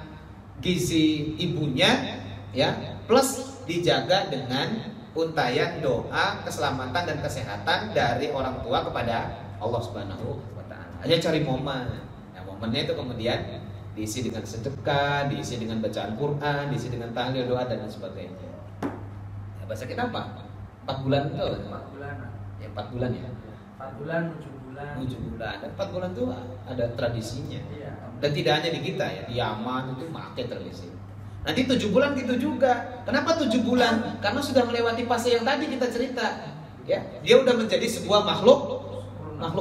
gizi ibunya, ya, plus dijaga dengan untayan doa keselamatan dan kesehatan dari orang tua kepada Allah Subhanahu wa taala. Hanya cari momen. Nah, momennya itu kemudian diisi dengan sedekah, diisi dengan bacaan Quran, diisi dengan tahlil, doa dan lain sebagainya. Ya, bahasa kita apa? 4 bulan itu? 4 bulan. Ya 4 bulan ya. 4 bulan, 7 bulan. 7 bulan. Dan 4 bulan itu ada tradisinya. Iya. Dan tidak hanya di kita ya, di Yaman itu pakai tradisi. Nanti 7 bulan gitu juga. Kenapa 7 bulan? Karena sudah melewati fase yang tadi kita cerita. Ya, dia udah menjadi sebuah makhluk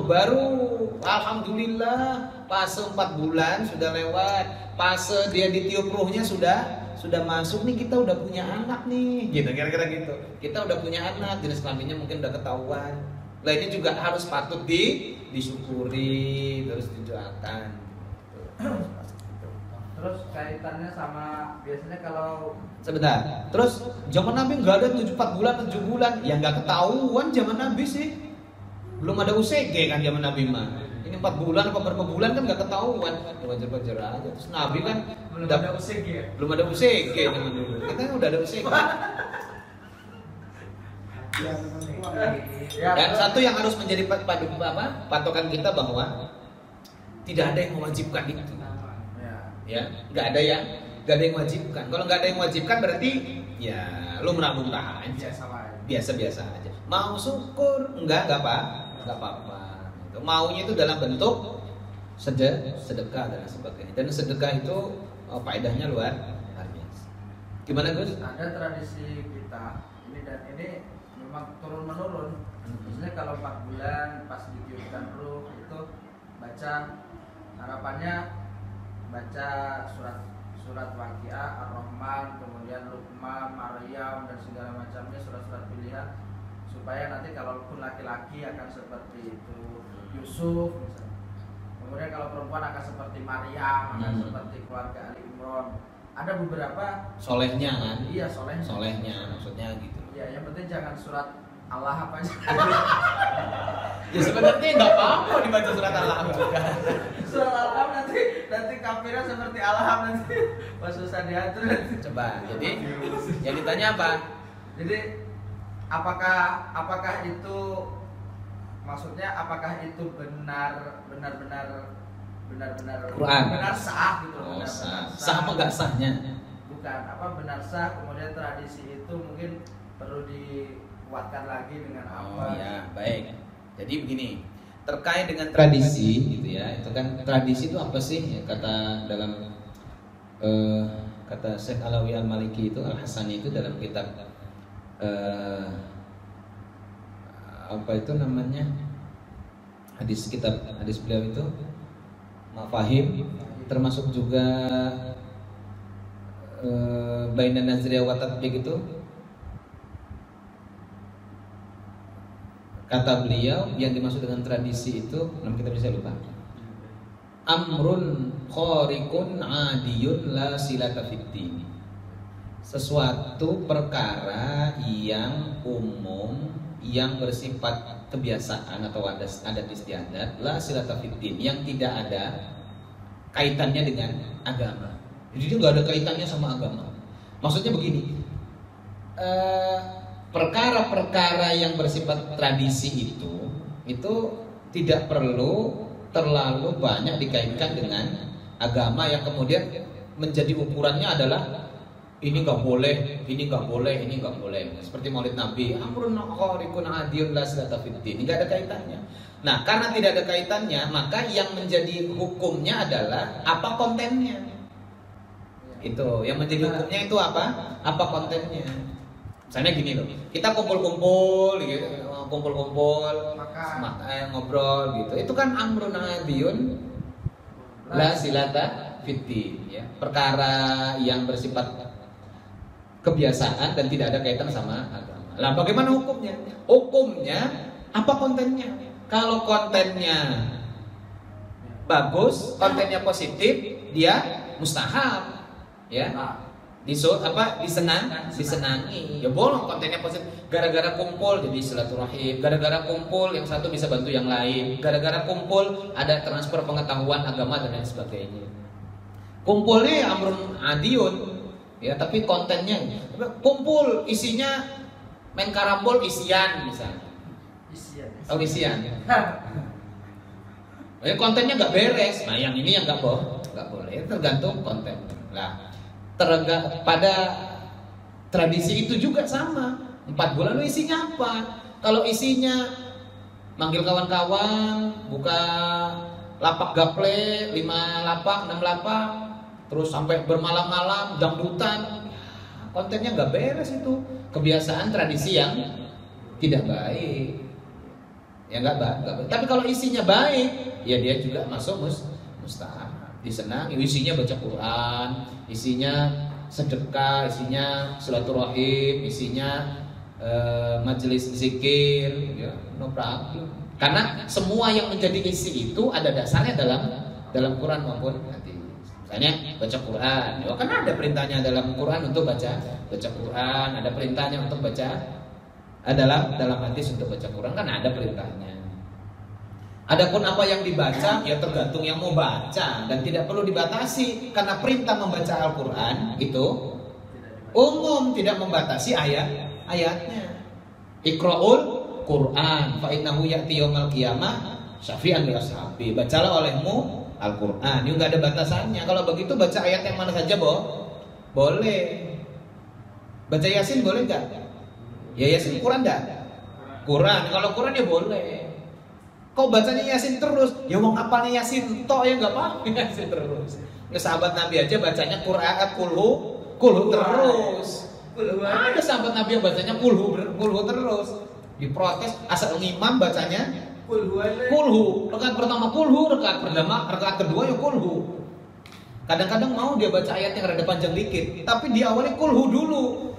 baru. Alhamdulillah, fase 4 bulan sudah lewat. Fase dia ditiup ruhnya sudah masuk nih, kita udah punya anak nih. Gitu, kira-kira gitu. Kita udah punya anak, jenis kelaminnya mungkin udah ketahuan. Lah ini juga harus patut disyukuri, terus didoakan. Terus kaitannya sama biasanya kalau sebentar. Terus zaman Nabi nggak ada 4 bulan, 7 bulan, ya nggak ketahuan zaman Nabi sih. Belum ada UCG kan zaman Nabi mah. Ini 4 bulan apa berapa bulan kan nggak ketahuan. Ya wajar-wajar aja. Terus Nabi kan belum ada UCG ya? Belum ada UCG zaman dulu. Kita kan udah ada UCG. Dan satu yang harus menjadi patokan kita bahwa tidak ada yang mewajibkan itu. Ya, nggak ada yang mewajibkan. Kalau nggak ada yang mewajibkan berarti ya lumrah-lumrah aja, biasa-biasa aja. Mau syukur nggak apa-apa. Maunya itu dalam bentuk sedekah dan sebagainya. Dan sedekah itu faedahnya luar biasa. Gimana Gus? Ada tradisi kita ini memang turun menurun. Misalnya kalau 4 bulan pas ditiupkan ruh itu baca, harapannya baca surat Waqiah, Ar-Rahman, kemudian Luqman, Maryam dan segala macamnya, surat-surat pilihan, supaya nanti kalaupun laki-laki akan seperti itu Yusuf misalnya. Kemudian kalau perempuan akan seperti Maryam, akan seperti keluarga Ali Imran. Ada beberapa solehnya kan? Iya, solehnya maksudnya gitu. Iya, yang penting jangan surat Allah apa aja. Ya sebenarnya nggak apa-apa dibaca surat Al-Ahqaf juga. Surat Al-Ahqaf nanti kafirnya seperti Al-Ahqaf nanti. Wah, susah diatur nanti. Coba. Jadi yang ditanya apa? Jadi apakah itu maksudnya apakah itu benar Quran. Benar sah gitu loh. Benar Sah apa enggak sahnya? Bukan, benar sah, kemudian tradisi itu mungkin perlu dikuatkan lagi dengan apa? Oh ya, baik. Jadi begini, terkait dengan tradisi gitu ya, itu kan tradisi itu apa sih? Ya, kata dalam kata Syekh Alawi Al-Maliki itu Al-Hasani itu dalam kitab apa itu namanya? Hadis beliau itu Mafahim, termasuk juga Bainan Nazriyah wa Tatbiq itu. Kata beliau yang dimaksud dengan tradisi itu, nama kita bisa lupa. Amrun khariqun adiyun la silata fiddin. Sesuatu perkara yang umum, yang bersifat kebiasaan atau adat istiadat, la silata fiddin, yang tidak ada kaitannya dengan agama. Jadi itu nggak ada kaitannya sama agama. Maksudnya begini. Perkara-perkara yang bersifat tradisi itu tidak perlu terlalu banyak dikaitkan dengan agama yang kemudian menjadi ukurannya adalah ini nggak boleh, ini nggak boleh, ini nggak boleh. Seperti Maulid Nabi, amrun khariqun adiyun la silata fiddin, nggak ada kaitannya. Nah, karena tidak ada kaitannya, maka yang menjadi hukumnya adalah apa kontennya. Itu yang menjadi hukumnya itu apa? Apa kontennya? Misalnya gini loh, kita kumpul-kumpul gitu, ngobrol gitu. Itu kan amrun adiyun la silata fiddin, ya. Perkara yang bersifat kebiasaan dan tidak ada kaitan sama agama. Lah bagaimana hukumnya? Hukumnya apa kontennya? Kalau kontennya bagus, kontennya positif, dia mustahab, ya. Disenangi. Ya bolong kontennya positif. Gara-gara kumpul jadi silaturahim. Gara-gara kumpul yang satu bisa bantu yang lain. Gara-gara kumpul ada transfer pengetahuan agama dan lain sebagainya. Kumpulnya amrun adiyun, ya, tapi kontennya kumpul isinya main karambol isian misalnya. Isian. Ya, kontennya nggak beres. Nah yang ini yang nggak boleh. Tergantung konten. Lah. Pada tradisi itu juga sama. 4 bulan lu isinya apa? Kalau isinya manggil kawan-kawan, buka lapak gaple, 5 lapak, 6 lapak, terus sampai bermalam-malam dangdutan, kontennya nggak beres itu. Kebiasaan tradisi yang tidak baik. Ya nggak baik. Tapi kalau isinya baik, ya dia juga masuk mustahab. Disenangi, isinya baca Quran, isinya sedekah, isinya silaturahim, isinya majelis zikir, ya, no problem. Karena semua yang menjadi isi itu ada dasarnya dalam Quran maupun hadis. Misalnya baca Quran, ya kan ada perintahnya dalam Quran untuk baca Quran, ada perintahnya untuk baca dalam hadis untuk baca Quran kan ada perintahnya. Adapun apa yang dibaca ya tergantung yang mau baca dan tidak perlu dibatasi karena perintah membaca Al-Quran itu umum, tidak membatasi ayatnya. Iqra'ul Quran fa innahu ya'ti yaumal qiyamah syafi'an li ashabi. Bacalah olehmu Al-Quran. Ini enggak ada batasannya. Kalau begitu baca ayat yang mana saja boleh. Baca Yasin boleh enggak? Ya Yasin Quran enggak? Quran. Kalau Quran ya boleh. Kau bacanya Yasin terus, ya mau ngapalnya Yasin toh ya enggak apa-apa Yasin terus. Nggak, sahabat Nabi aja bacanya Quran kulhu terus. Ada sahabat Nabi yang bacanya kulhu terus. Diprotes asal ngimam bacanya kulhu. Rakaat pertama kulhu, rakaat kedua ya kulhu. Kadang-kadang mau dia baca ayat yang rada panjang dikit, tapi diawali kulhu dulu.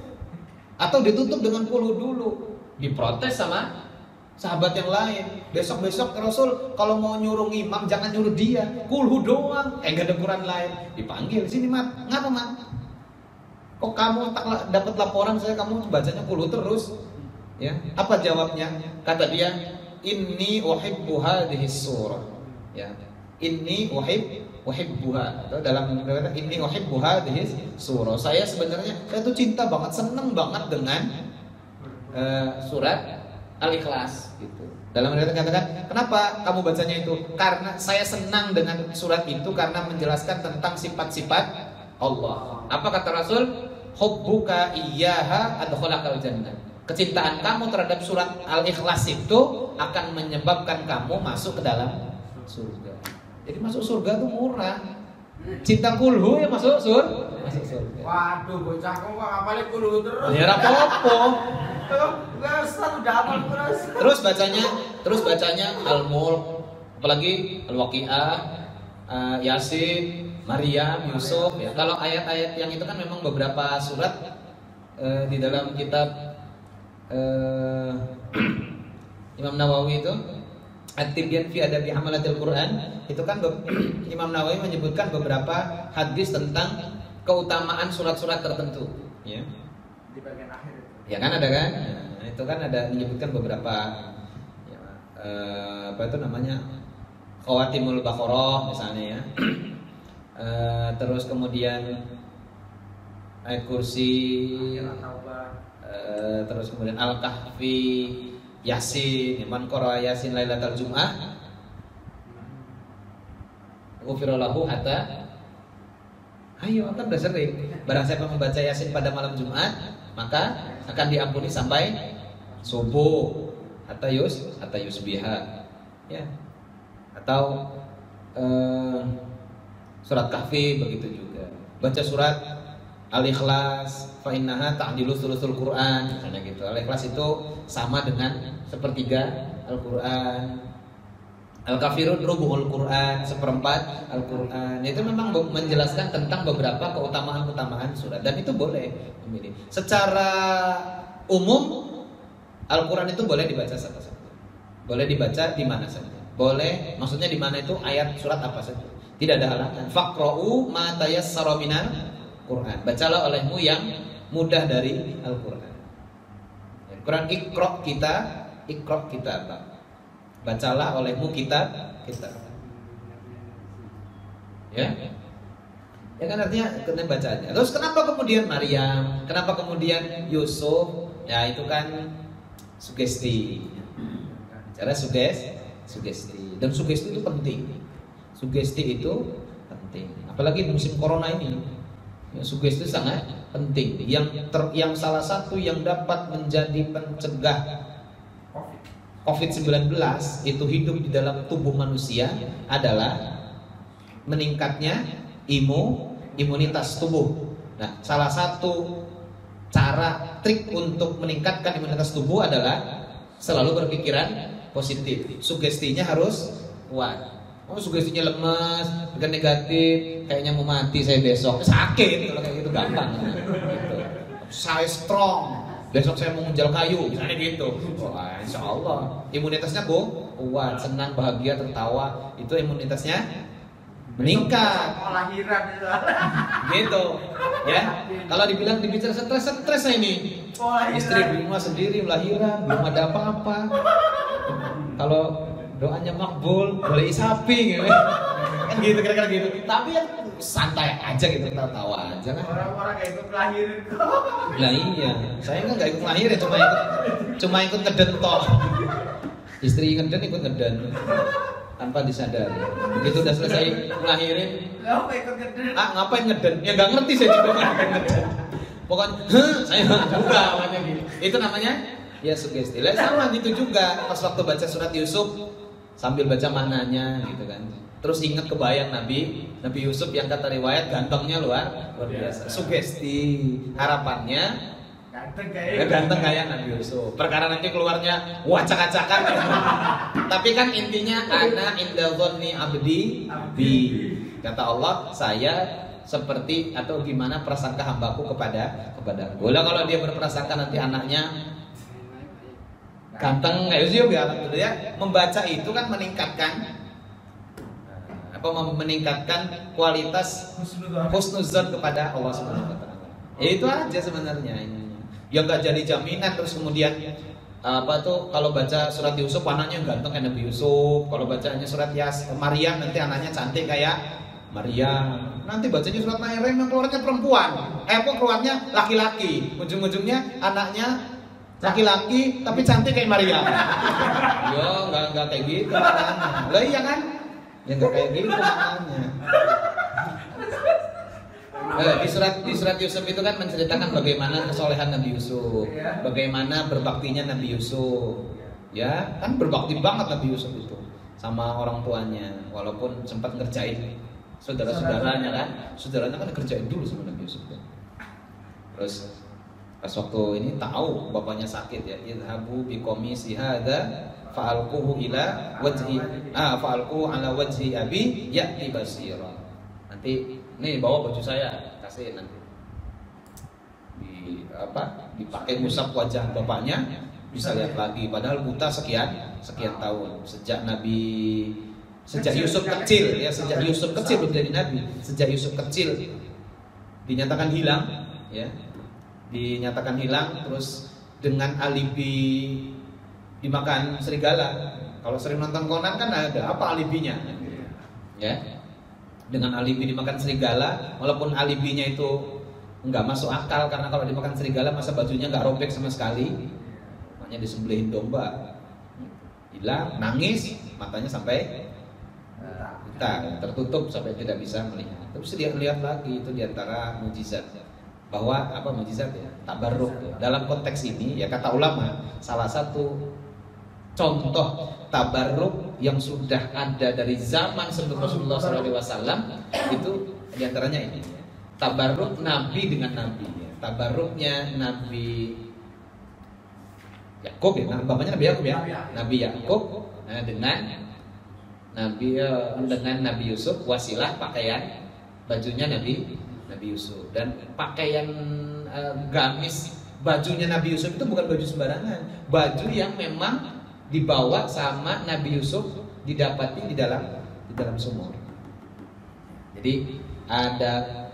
Atau ditutup dengan kulhu dulu. Diprotes sama sahabat yang lain. Besok-besok Rasul kalau mau nyuruh imam jangan nyuruh dia, kulhu doang. Gak ada Quran lain. Dipanggil, sini Mat, ngapa Mat? Kok kamu tak dapat laporan saya kamu bacanya kulhu terus? Ya, apa jawabnya? Kata dia, inni uhibbu hadhihi surah. Ya, inni uhibbuha. Atau dalam kata inni uhibbu hadhihi surah. Saya tuh cinta banget, seneng banget dengan surat Al-Ikhlas gitu. Dalam riwayat katakan, kenapa kamu bacanya itu? Karena saya senang dengan surat itu karena menjelaskan tentang sifat-sifat Allah. Apa kata Rasul? Hubbuka iyyaha adkhalakal jannah. Kecintaan kamu terhadap surat Al-Ikhlas itu akan menyebabkan kamu masuk ke dalam surga. Jadi masuk surga itu murah. Cinta kulhu ya masuk surga. Waduh, bocah kok ngapalin kulhu terus. Ya apa-apa. Terus bacanya Al-Mulk, apalagi Al-Waqiah, Yasin, Maryam, Yusuf ya. Kalau ayat-ayat yang itu kan memang beberapa surat di dalam kitab Imam Nawawi itu At-Tibyan fi Adabi Hamalatil Quran, itu kan Imam Nawawi menyebutkan beberapa hadis tentang keutamaan surat-surat tertentu ya. Di bagian akhir itu. Ya kan ada kan? Nah, itu kan ada menyebutkan beberapa ya, apa itu namanya? Khawatimul Baqarah misalnya ya. Terus kemudian ayat kursi, terus kemudian Al-Kahfi, Yasin, man qara Yasin lailatal Jum'ah ghufira lahu hatta. Ayo kan udah sering. Barang siapa membaca Yasin pada malam Jumat, maka akan diampuni sampai subuh hatta yusbiha. Ya. Atau surat Kahfi begitu juga. Baca surat Al-Ikhlas, fa innaha ta'dilu thuluthul Quran, misalnya gitu. Al-Ikhlas itu sama dengan sepertiga Al-Qur'an. Al-Kafirun rubu'ul Quran, seperempat Al-Quran. Itu memang menjelaskan tentang beberapa keutamaan-keutamaan surat. Dan itu boleh memilih. Secara umum Al-Quran itu boleh dibaca satu-satu. Boleh dibaca di mana saja. Boleh, maksudnya di mana itu ayat surat apa saja. Tidak ada halangan. Faqra'u ma tayassara minal Quran. Bacalah olehmu yang mudah dari Al-Quran. Quran Iqra' kita apa? Bacalah olehmu kitab. Ya kan artinya kena bacanya. Terus kenapa kemudian Maryam? Kenapa kemudian Yusuf? Ya itu kan sugesti. Cara sugesti. Dan sugesti itu penting. Sugesti itu penting. Apalagi di musim corona ini. Ya, sugesti sangat penting. Yang salah satu yang dapat menjadi pencegah COVID-19 itu hidup di dalam tubuh manusia adalah meningkatnya imunitas tubuh. Nah, salah satu cara trik untuk meningkatkan imunitas tubuh adalah selalu berpikiran positif. Sugestinya harus kuat. Oh, sugestinya lemas, bukan negatif, kayaknya mau mati saya besok. Sakit kalau kayak gitu gampang. Gitu. Saya strong. Besok saya mau menjual kayu, misalnya gitu. Wah, insya Allah imunitasnya kuat, senang, bahagia, tertawa. Itu imunitasnya meningkat. Mau lahiran itu. Gitu. Ya. Kalau dibicara stres ini. Istri di rumah sendiri lahiran, belum ada apa-apa. Kalau doanya makbul, boleh sapi gitu. Kan gitu kira-kira gitu. Tapi ya santai aja gitu, tawa aja kan. Orang-orang kayak ikut lahirin kok. Lah iya, saya kan nggak ikut lahirin, cuma ikut ngeden toh. Istri ngeden ikut ngeden tanpa disadari. Begitu udah selesai ngelahirin, Lo ikut gede. ngapain ngeden? Ya nggak ngerti saya juga ngapain ngeden. Pokoknya, saya juga namanya gitu. Itu namanya ya sugesti. Lah sama gitu juga. Pas waktu baca surat Yusuf sambil baca maknanya gitu kan. Terus ingat kebayang Nabi Yusuf yang kata riwayat gantengnya luar biasa. Sugesti, harapannya ganteng kayak Nabi Yusuf. Perkara nanti keluarnya wacak-acakan. Tapi kan intinya ana inda dhanni abdi bi. Kata Allah, saya seperti atau gimana prasangka hambaku kepadaku. Lah kalau dia berprasangka nanti anaknya ganteng kayak Yusuf ya alhamdulillah ya. Membaca itu kan meningkatkan kualitas husnuzan kepada Allah Subhanahu wa taala. Ya itu aja sebenarnya ini. Ya enggak jadi jaminan terus kemudian kalau baca surat Yusuf anaknya ganteng kayak Nabi Yusuf. Kalau bacanya surat Maryam nanti anaknya cantik kayak Maryam. Nanti bacanya surat Maryam yang keluarnya perempuan. Keluarnya laki-laki. Ujung-ujungnya anaknya laki-laki tapi cantik kayak Maryam. Ya enggak kayak gitu maknanya. Lah iya kan? Ya enggak kayak gitu maknanya. Di surat Yusuf itu kan menceritakan bagaimana kesolehan Nabi Yusuf, bagaimana berbaktinya Nabi Yusuf. Ya, kan berbakti banget Nabi Yusuf itu sama orang tuanya, walaupun sempat ngerjain saudaranya kan. Saudaranya kan ngerjain dulu sama Nabi Yusuf. Terus pas waktu ini tahu bapaknya sakit ya, idhabu biqamisi hadza fa'alquhu ila wajhi fa'alquhu ala wajhi abi ya'ti basira. Nanti nih bawa baju saya, kasih nanti dipakai ngusap wajah bapaknya, bisa lihat lagi. Padahal buta sekian tahun sejak Yusuf kecil ya, sejak Yusuf kecil belum jadi nabi, sejak Yusuf kecil dinyatakan hilang ya, terus dengan alibi dimakan serigala. Kalau sering nonton Conan kan ada apa alibinya ya, dengan alibi dimakan serigala, walaupun alibinya itu nggak masuk akal karena kalau dimakan serigala masa bajunya nggak robek sama sekali, makanya disembelihin domba, hilang, nangis, matanya sampai tertutup sampai tidak bisa melihat. Terus dia lihat lagi, itu diantara mujizat bahwa mujizat ya, tabarruk ya. Dalam konteks ini ya kata ulama salah satu contoh tabarruk yang sudah ada dari zaman sebelum Rasulullah SAW itu diantaranya ini tabarruk Nabi dengan Nabi ya. Tabarruknya Nabi Yakub ya, bapaknya Nabi Yakub ya, Nabi Yakub dengan Nabi Yusuf, wasilah pakaian bajunya Nabi Yusuf. Dan pakaian gamis bajunya Nabi Yusuf itu bukan baju sembarangan, baju yang memang dibawa sama Nabi Yusuf, didapati di dalam sumur. Jadi ada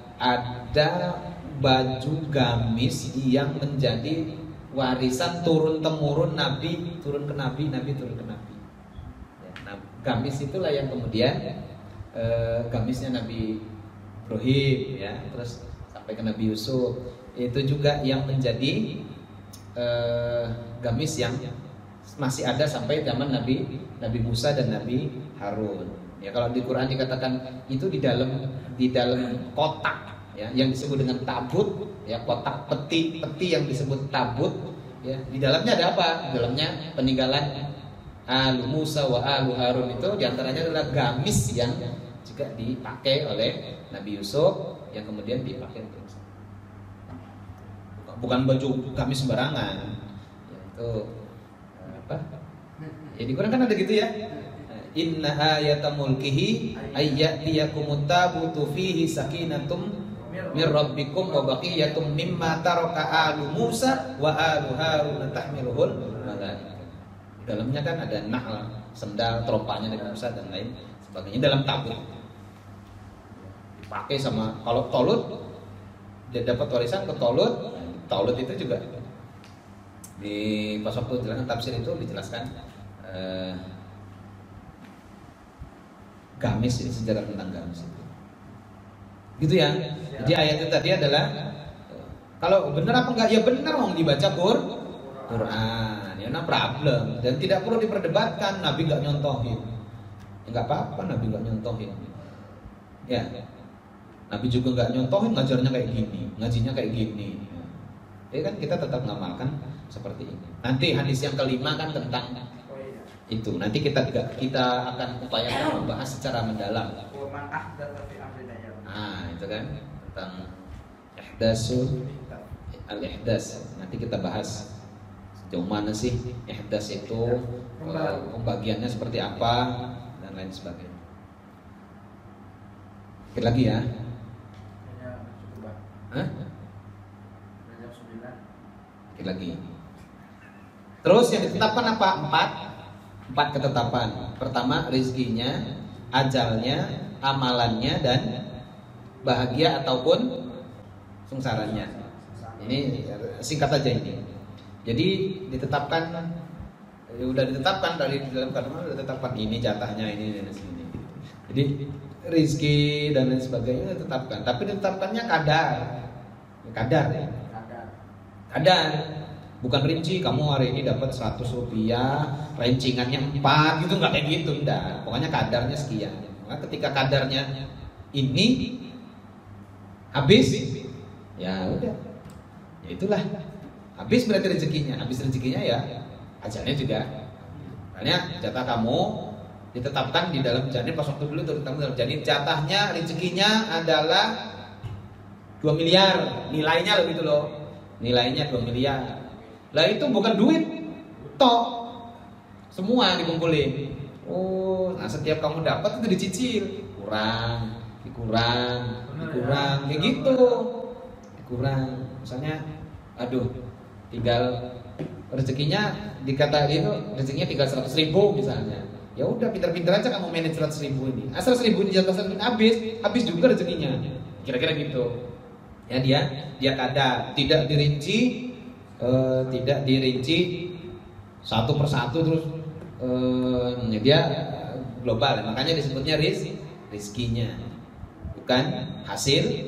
baju gamis yang menjadi warisan turun temurun, Nabi turun ke Nabi turun ke Nabi. Ya, nah, gamis itulah yang kemudian gamisnya Nabi Ibrahim ya, terus sampai ke Nabi Yusuf. Itu juga yang menjadi gamis yang masih ada sampai zaman Nabi Musa dan Nabi Harun. Ya kalau di Quran dikatakan itu di dalam kotak ya yang disebut dengan tabut ya, kotak peti yang disebut tabut ya. Di dalamnya ada apa? Di dalamnya peninggalan Alu Musa wa Alu Harun, itu diantaranya adalah gamis yang juga dipakai oleh Nabi Yusuf yang kemudian dipakai untuk bukan baju gamis sembarangan ya, itu ya di Quran kan ada gitu ya, inna ayata mulkihi ayyatiyakumut tabutu fihi sakinatum mir rabbikum wa baqiyatum mimma taraka alu Musa wa alu Harun tahmiluhul malaikah. Dalamnya kan ada na'al, sendal, teropanya Nabi Musa dan lain sebagainya dalam tabut. dipakai sama, kalau Tolut dia dapat warisan ke Tolut. Tolut itu juga di pas waktu jelaskan tafsir itu dijelaskan gamis, ini sejarah tentang gamis itu. Gitu ya. Jadi ayat itu tadi adalah kalau benar apa enggak? Ya benar, mau dibaca Quran. Ya no problem, dan tidak perlu diperdebatkan. Nabi enggak nyontohin. Ya enggak apa-apa Nabi enggak nyontohin. Ya. Nabi juga enggak nyontohin, ngajarnya kayak gini, ngajinya kayak gini. Ya kan kita tetap ngamalkan seperti ini. Nanti hadis yang kelima kan tentang itu. Nanti kita akan upayakan membahas secara mendalam. Nah, itu kan tentang al-ihdas. Nanti kita bahas sejauh mana sih ihdas itu, pembagiannya seperti apa dan lain sebagainya. Sedikit lagi ya. Sedikit lagi. Terus yang ditetapkan apa? Empat ketetapan. Pertama, rizkinya, ajalnya, amalannya, dan bahagia ataupun sengsaranya. Ini singkat aja ini. Jadi ditetapkan, udah ditetapkan dari dalam kandungan, udah ditetapkan ini jatahnya, ini dan sini. Jadi rizki dan lain sebagainya ditetapkan. Tapi ditetapkannya kadar. Bukan rinci, kamu hari ini dapat 100 rupiah, rancingannya 4 gitu, nggak kayak gitu, enggak. Pokoknya kadarnya sekian. Nah, ketika kadarnya ini habis, ya udah, ya itulah. Habis berarti rezekinya. Habis rezekinya ya ajalnya juga. Makanya jatah kamu ditetapkan di dalam janin pas waktu dulu terutama dalam janin, jatahnya rezekinya adalah 2 miliar nilainya loh gitu loh. Nilainya 2 miliar. Lah itu bukan duit tok, semua dikumpulin. Oh, nah setiap kamu dapat itu dicicil, dikurang, kayak gitu, dikurang. Misalnya, aduh, tinggal rezekinya dikata itu rezekinya tinggal 100.000 misalnya. Ya udah, pintar-pintar aja kamu manage 100.000 ini. Asal 100.000 ini jatah 100.000 habis juga rezekinya. Kira-kira gitu. Ya dia kadar, tidak dirinci satu persatu terus dia global. Makanya disebutnya rizkinya, bukan hasil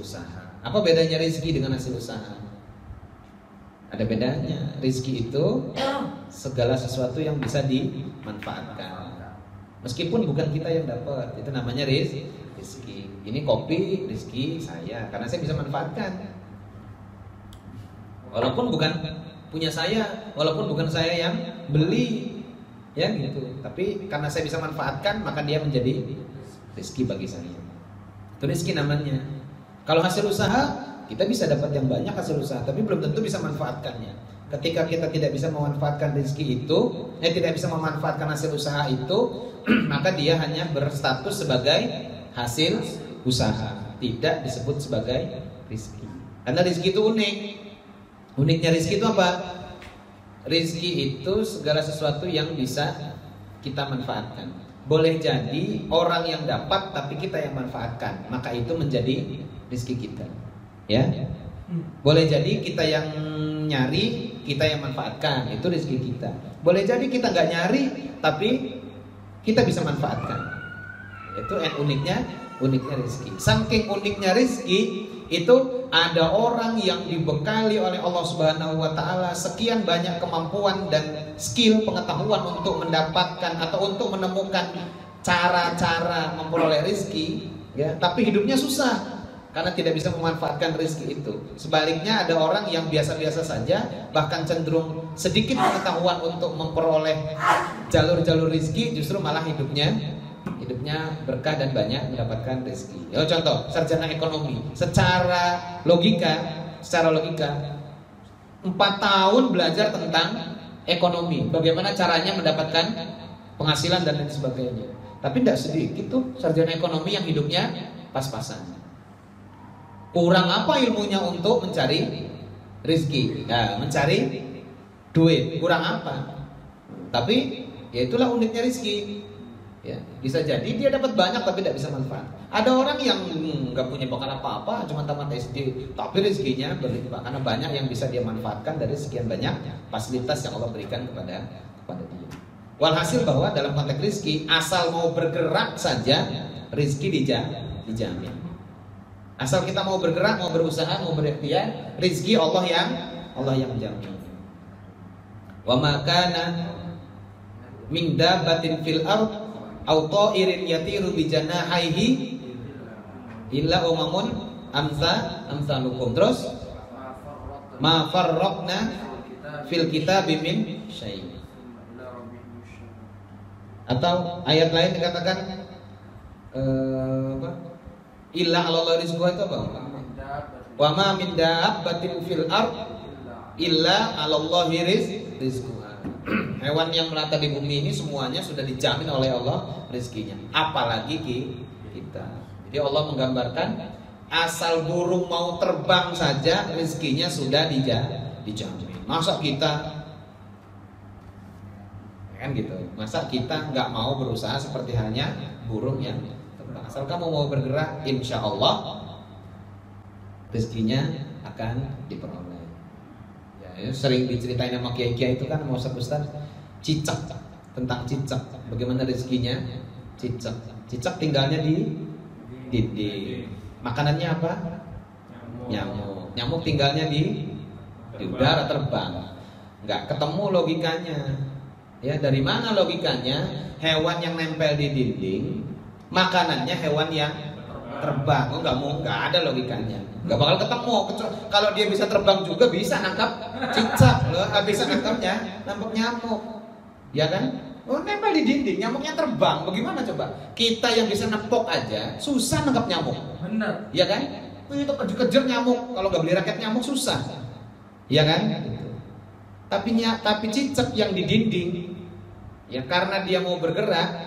usaha. Apa bedanya rizki dengan hasil usaha? Ada bedanya. Rizki itu segala sesuatu yang bisa dimanfaatkan, meskipun bukan kita yang dapat. Itu namanya rizki. Ini kopi rizki saya, karena saya bisa manfaatkan. Walaupun bukan punya saya, walaupun bukan saya yang beli, ya gitu. Tapi karena saya bisa manfaatkan, maka dia menjadi rezeki bagi saya. Itu rezeki namanya. Kalau hasil usaha, kita bisa dapat yang banyak hasil usaha, tapi belum tentu bisa manfaatkannya. Ketika kita tidak bisa memanfaatkan rezeki itu, tidak bisa memanfaatkan hasil usaha itu, maka dia hanya berstatus sebagai hasil usaha, tidak disebut sebagai rezeki. Karena rezeki itu unik. Uniknya rizki itu apa? Rizki itu segala sesuatu yang bisa kita manfaatkan. Boleh jadi orang yang dapat tapi kita yang manfaatkan, maka itu menjadi rizki kita. Ya, boleh jadi kita yang nyari, kita yang manfaatkan, itu rizki kita. Boleh jadi kita nggak nyari tapi kita bisa manfaatkan. Itu uniknya rizki. Saking uniknya rizki, itu ada orang yang dibekali oleh Allah Subhanahu wa taala sekian banyak kemampuan dan skill, pengetahuan untuk mendapatkan atau untuk menemukan cara-cara memperoleh rezeki, ya, tapi hidupnya susah karena tidak bisa memanfaatkan rezeki itu. Sebaliknya ada orang yang biasa-biasa saja, bahkan cenderung sedikit pengetahuan untuk memperoleh jalur-jalur rezeki, justru malah hidupnya berkah dan banyak mendapatkan rezeki. Ya, contoh sarjana ekonomi, secara logika 4 tahun belajar tentang ekonomi, bagaimana caranya mendapatkan penghasilan dan lain sebagainya. Tapi tidak sedikit tuh sarjana ekonomi yang hidupnya pas-pasan. Kurang apa ilmunya untuk mencari rezeki? Nah, mencari duit, kurang apa? Tapi ya itulah uniknya rezeki. Ya, bisa jadi dia dapat banyak tapi tidak bisa manfaat. Ada orang yang nggak punya bekal apa-apa, cuma tamat SD, tapi rezekinya berlimpah karena banyak yang bisa dia manfaatkan dari sekian banyak fasilitas yang Allah berikan kepada dia. Walhasil bahwa dalam konteks rezeki, asal mau bergerak saja rezeki dijamin. Asal kita mau bergerak, mau berusaha, mau berikhtiar, rezeki Allah yang jamin. Wa ma kana min dabbatin fil ard aw ta'irin yatiru bi janahihi illa umamun amsalukum. Terus ma farraqna fil kitabi min syai'. Atau ayat lain dikatakan apa? Illa 'alallahi rizquha itu apa? Wa ma min dabbatin fil ard illa 'alallahi rizquha. Hewan yang melata di bumi ini semuanya sudah dijamin oleh Allah rezekinya. Apalagi kita. Jadi Allah menggambarkan asal burung mau terbang saja rezekinya sudah dijamin. Masa kita kan gitu. Masa kita nggak mau berusaha seperti halnya burung yang terbang. Asal kamu mau bergerak, insya Allah rezekinya akan diperoleh. Ya, sering diceritain sama kiai-kiai itu kan sama ustaz cicak, tentang cicak, bagaimana rezekinya cicak tinggalnya di dinding, makanannya apa? Nyamuk tinggalnya di udara, terbang, nggak ketemu logikanya. Ya, dari mana logikanya? Hewan yang nempel di dinding makanannya hewan yang terbang. Oh, nggak ada logikanya. Nggak bakal ketemu. Kalau dia bisa terbang juga bisa nangkap cicak loh, bisa nangkap nyamuk, ya kan? Oh, nempel di dinding, nyamuknya terbang. Bagaimana coba? Kita yang bisa nepok aja susah nangkap nyamuk. Benar. Ya kan? Itu kejar nyamuk. Kalau nggak beli raket nyamuk susah, ya kan? Tapi cicak yang di dinding, ya karena dia mau bergerak,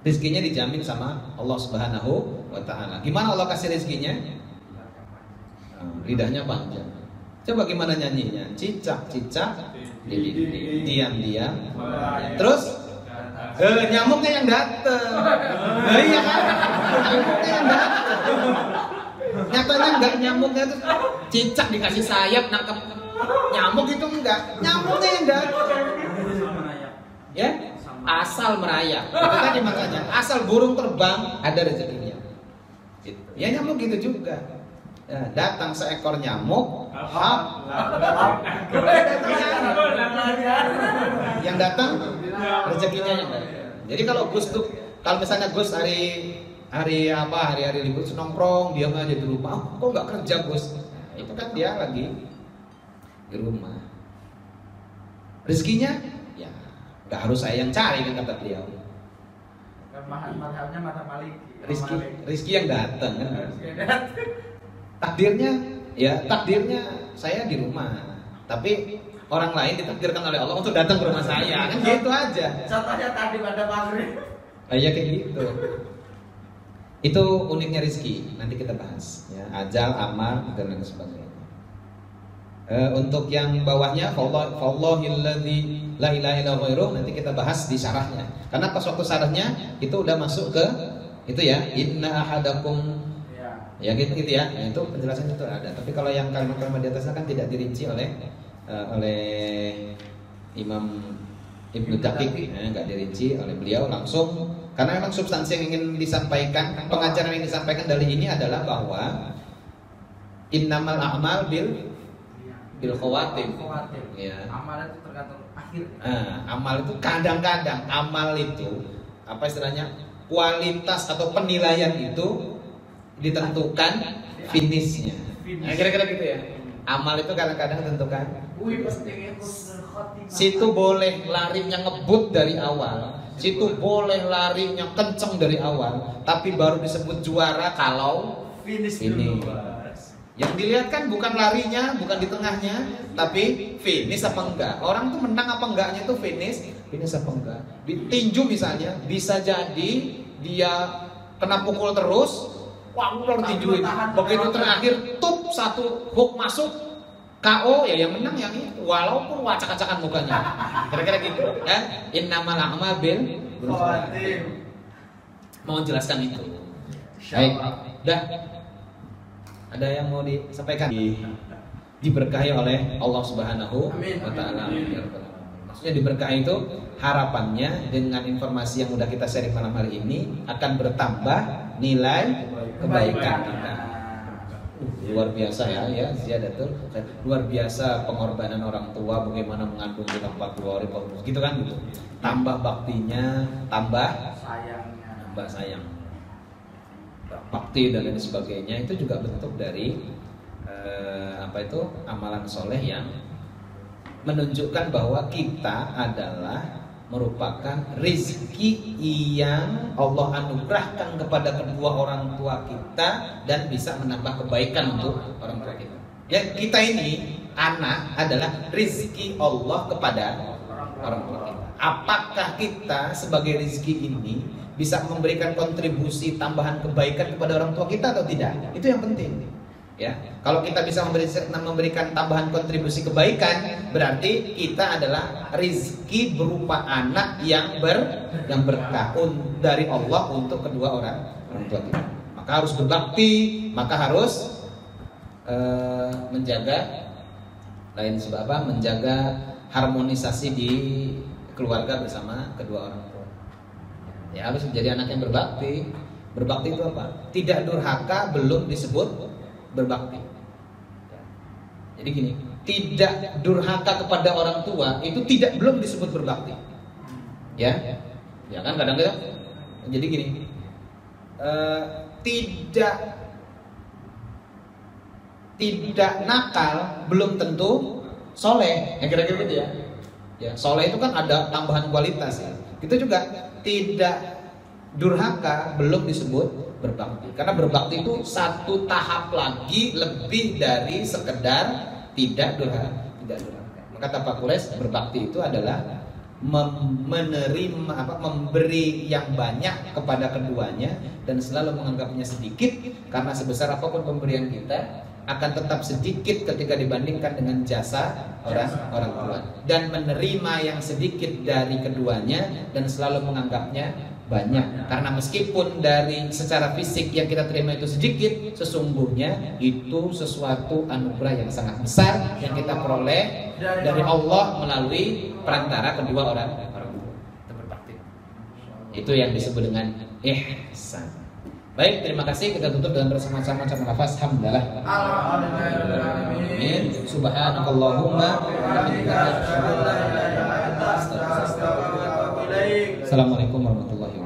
rezekinya dijamin sama Allah Subhanahu wa Ta'ala. Gimana Allah kasih rezekinya? Lidahnya panjang. Coba gimana nyanyinya? Cicak-cicak diam-diam. Terus nyamuknya yang dateng. Iya kan? Nyamuknya yang dateng. Nyatanya enggak, nyamuknya tuh cicak dikasih sayap nangkep nyamuk itu enggak. Nyamuknya yang dateng. Ya? Asal merayap. Itu tadi makanya asal burung terbang ada rezekinya. Ya nyamuk gitu juga. Ya, datang seekor nyamuk, yang datang rezekinya yang datang. Jadi kalau misalnya Gus hari libur nongkrong diam aja di rumah, kok nggak kerja Gus? Itu kan dia lagi di rumah. Rezekinya ya nggak harus saya yang cari kan kata beliau. Madhabnya madhab Maliki. Rizki yang datang kan. Takdirnya saya di rumah, tapi orang lain ditakdirkan oleh Allah untuk datang ke rumah saya, kan gitu aja. Contohnya tadi pada maghrib. Ya kayak gitu. Itu uniknya rezeki. Nanti kita bahas ya, ajal, amal dan lain sebagainya. Untuk yang bawahnya Fallahilladzi la ilaha illa ghairuh, nanti kita bahas di syarahnya. Karena pas waktu syarahnya itu udah masuk ke itu ya, inna ahadakum ya gitu ya. Nah, itu penjelasan itu ada. Tapi kalau yang kalimat-kalimat di atasnya kan tidak dirinci oleh Imam Ibnu Daqiq, nggak dirinci oleh beliau langsung. Karena memang substansi yang ingin disampaikan, pengajaran yang disampaikan dari ini adalah bahwa innamal a'mal bil khawatim. Ya. Amal itu tergantung akhir. Amal itu kadang-kadang amal itu apa istilahnya, kualitas atau penilaian itu ditentukan finishnya. Nah, kira-kira gitu ya. Amal itu kadang-kadang ditentukan. Situ boleh larinya ngebut dari awal, situ boleh larinya kenceng dari awal, tapi baru disebut juara kalau finish. Yang dilihat kan bukan larinya, bukan di tengahnya, tapi finish apa enggak. Orang tuh menang apa enggaknya tuh finish apa enggak. Di tinju misalnya, bisa jadi dia kena pukul terus, wah udah tinjuin. Begitu terakhir, tup satu hook masuk, KO ya yang menang yang itu, walaupun wacak-wacakan mukanya. Kira-kira gitu. Ya, innamal a'mal bil Mau jelaskan itu. Baik, udah. Ada yang mau disampaikan? Diberkahi oleh Allah Subhanahu wa taala. Maksudnya diberkahi itu harapannya dengan informasi yang udah kita share malam hari ini akan bertambah nilai kebaikan kita. Luar biasa ya ziyadatul. Luar biasa pengorbanan orang tua, bagaimana mengandung di 40 hari gitu kan gitu. Tambah baktinya, tambah sayang. Bakti dan lain sebagainya itu juga bentuk dari amalan soleh yang menunjukkan bahwa kita adalah merupakan rezeki yang Allah anugerahkan kepada kedua orang tua kita dan bisa menambah kebaikan untuk orang tua kita. Ya, kita ini anak adalah rezeki Allah kepada orang tua kita. Apakah kita sebagai rezeki ini bisa memberikan kontribusi tambahan kebaikan kepada orang tua kita atau tidak? Itu yang penting. Ya, kalau kita bisa memberikan tambahan kontribusi kebaikan, berarti kita adalah rizki berupa anak yang berkah dari Allah untuk kedua orang tua kita. Maka harus berbakti, maka harus menjaga harmonisasi di keluarga bersama kedua orang tua. Ya, harus menjadi anak yang berbakti. Berbakti itu apa? Tidak durhaka belum disebut berbakti. Jadi gini, tidak durhaka kepada orang tua itu belum disebut berbakti. Ya kan kadang-kadang. Jadi gini, tidak nakal belum tentu soleh. Kira-kira gitu ya. Ya, soleh itu kan ada tambahan kualitas ya. Itu juga tidak durhaka belum disebut berbakti. Karena berbakti itu satu tahap lagi lebih dari sekedar tidak durhaka. Maka Pak Kules, berbakti itu adalah memberi yang banyak kepada keduanya dan selalu menganggapnya sedikit, karena sebesar apapun pemberian kita akan tetap sedikit ketika dibandingkan dengan jasa orang tua, dan menerima yang sedikit dari keduanya dan selalu menganggapnya banyak. Karena meskipun dari secara fisik yang kita terima itu sedikit, sesungguhnya itu sesuatu anugerah yang sangat besar yang kita peroleh dari Allah melalui perantara kedua orang tua. Itu berbakti. Itu yang disebut dengan ihsan. Baik, terima kasih. Kita tutup dengan bersama-sama nafas. Alhamdulillah. Amin. Subhanakallahumma wa bihamdika asyhadu an la ilaha illa anta astaghfiruka wa atubu ilaik. Assalamualaikum warahmatullahi wabarakatuh.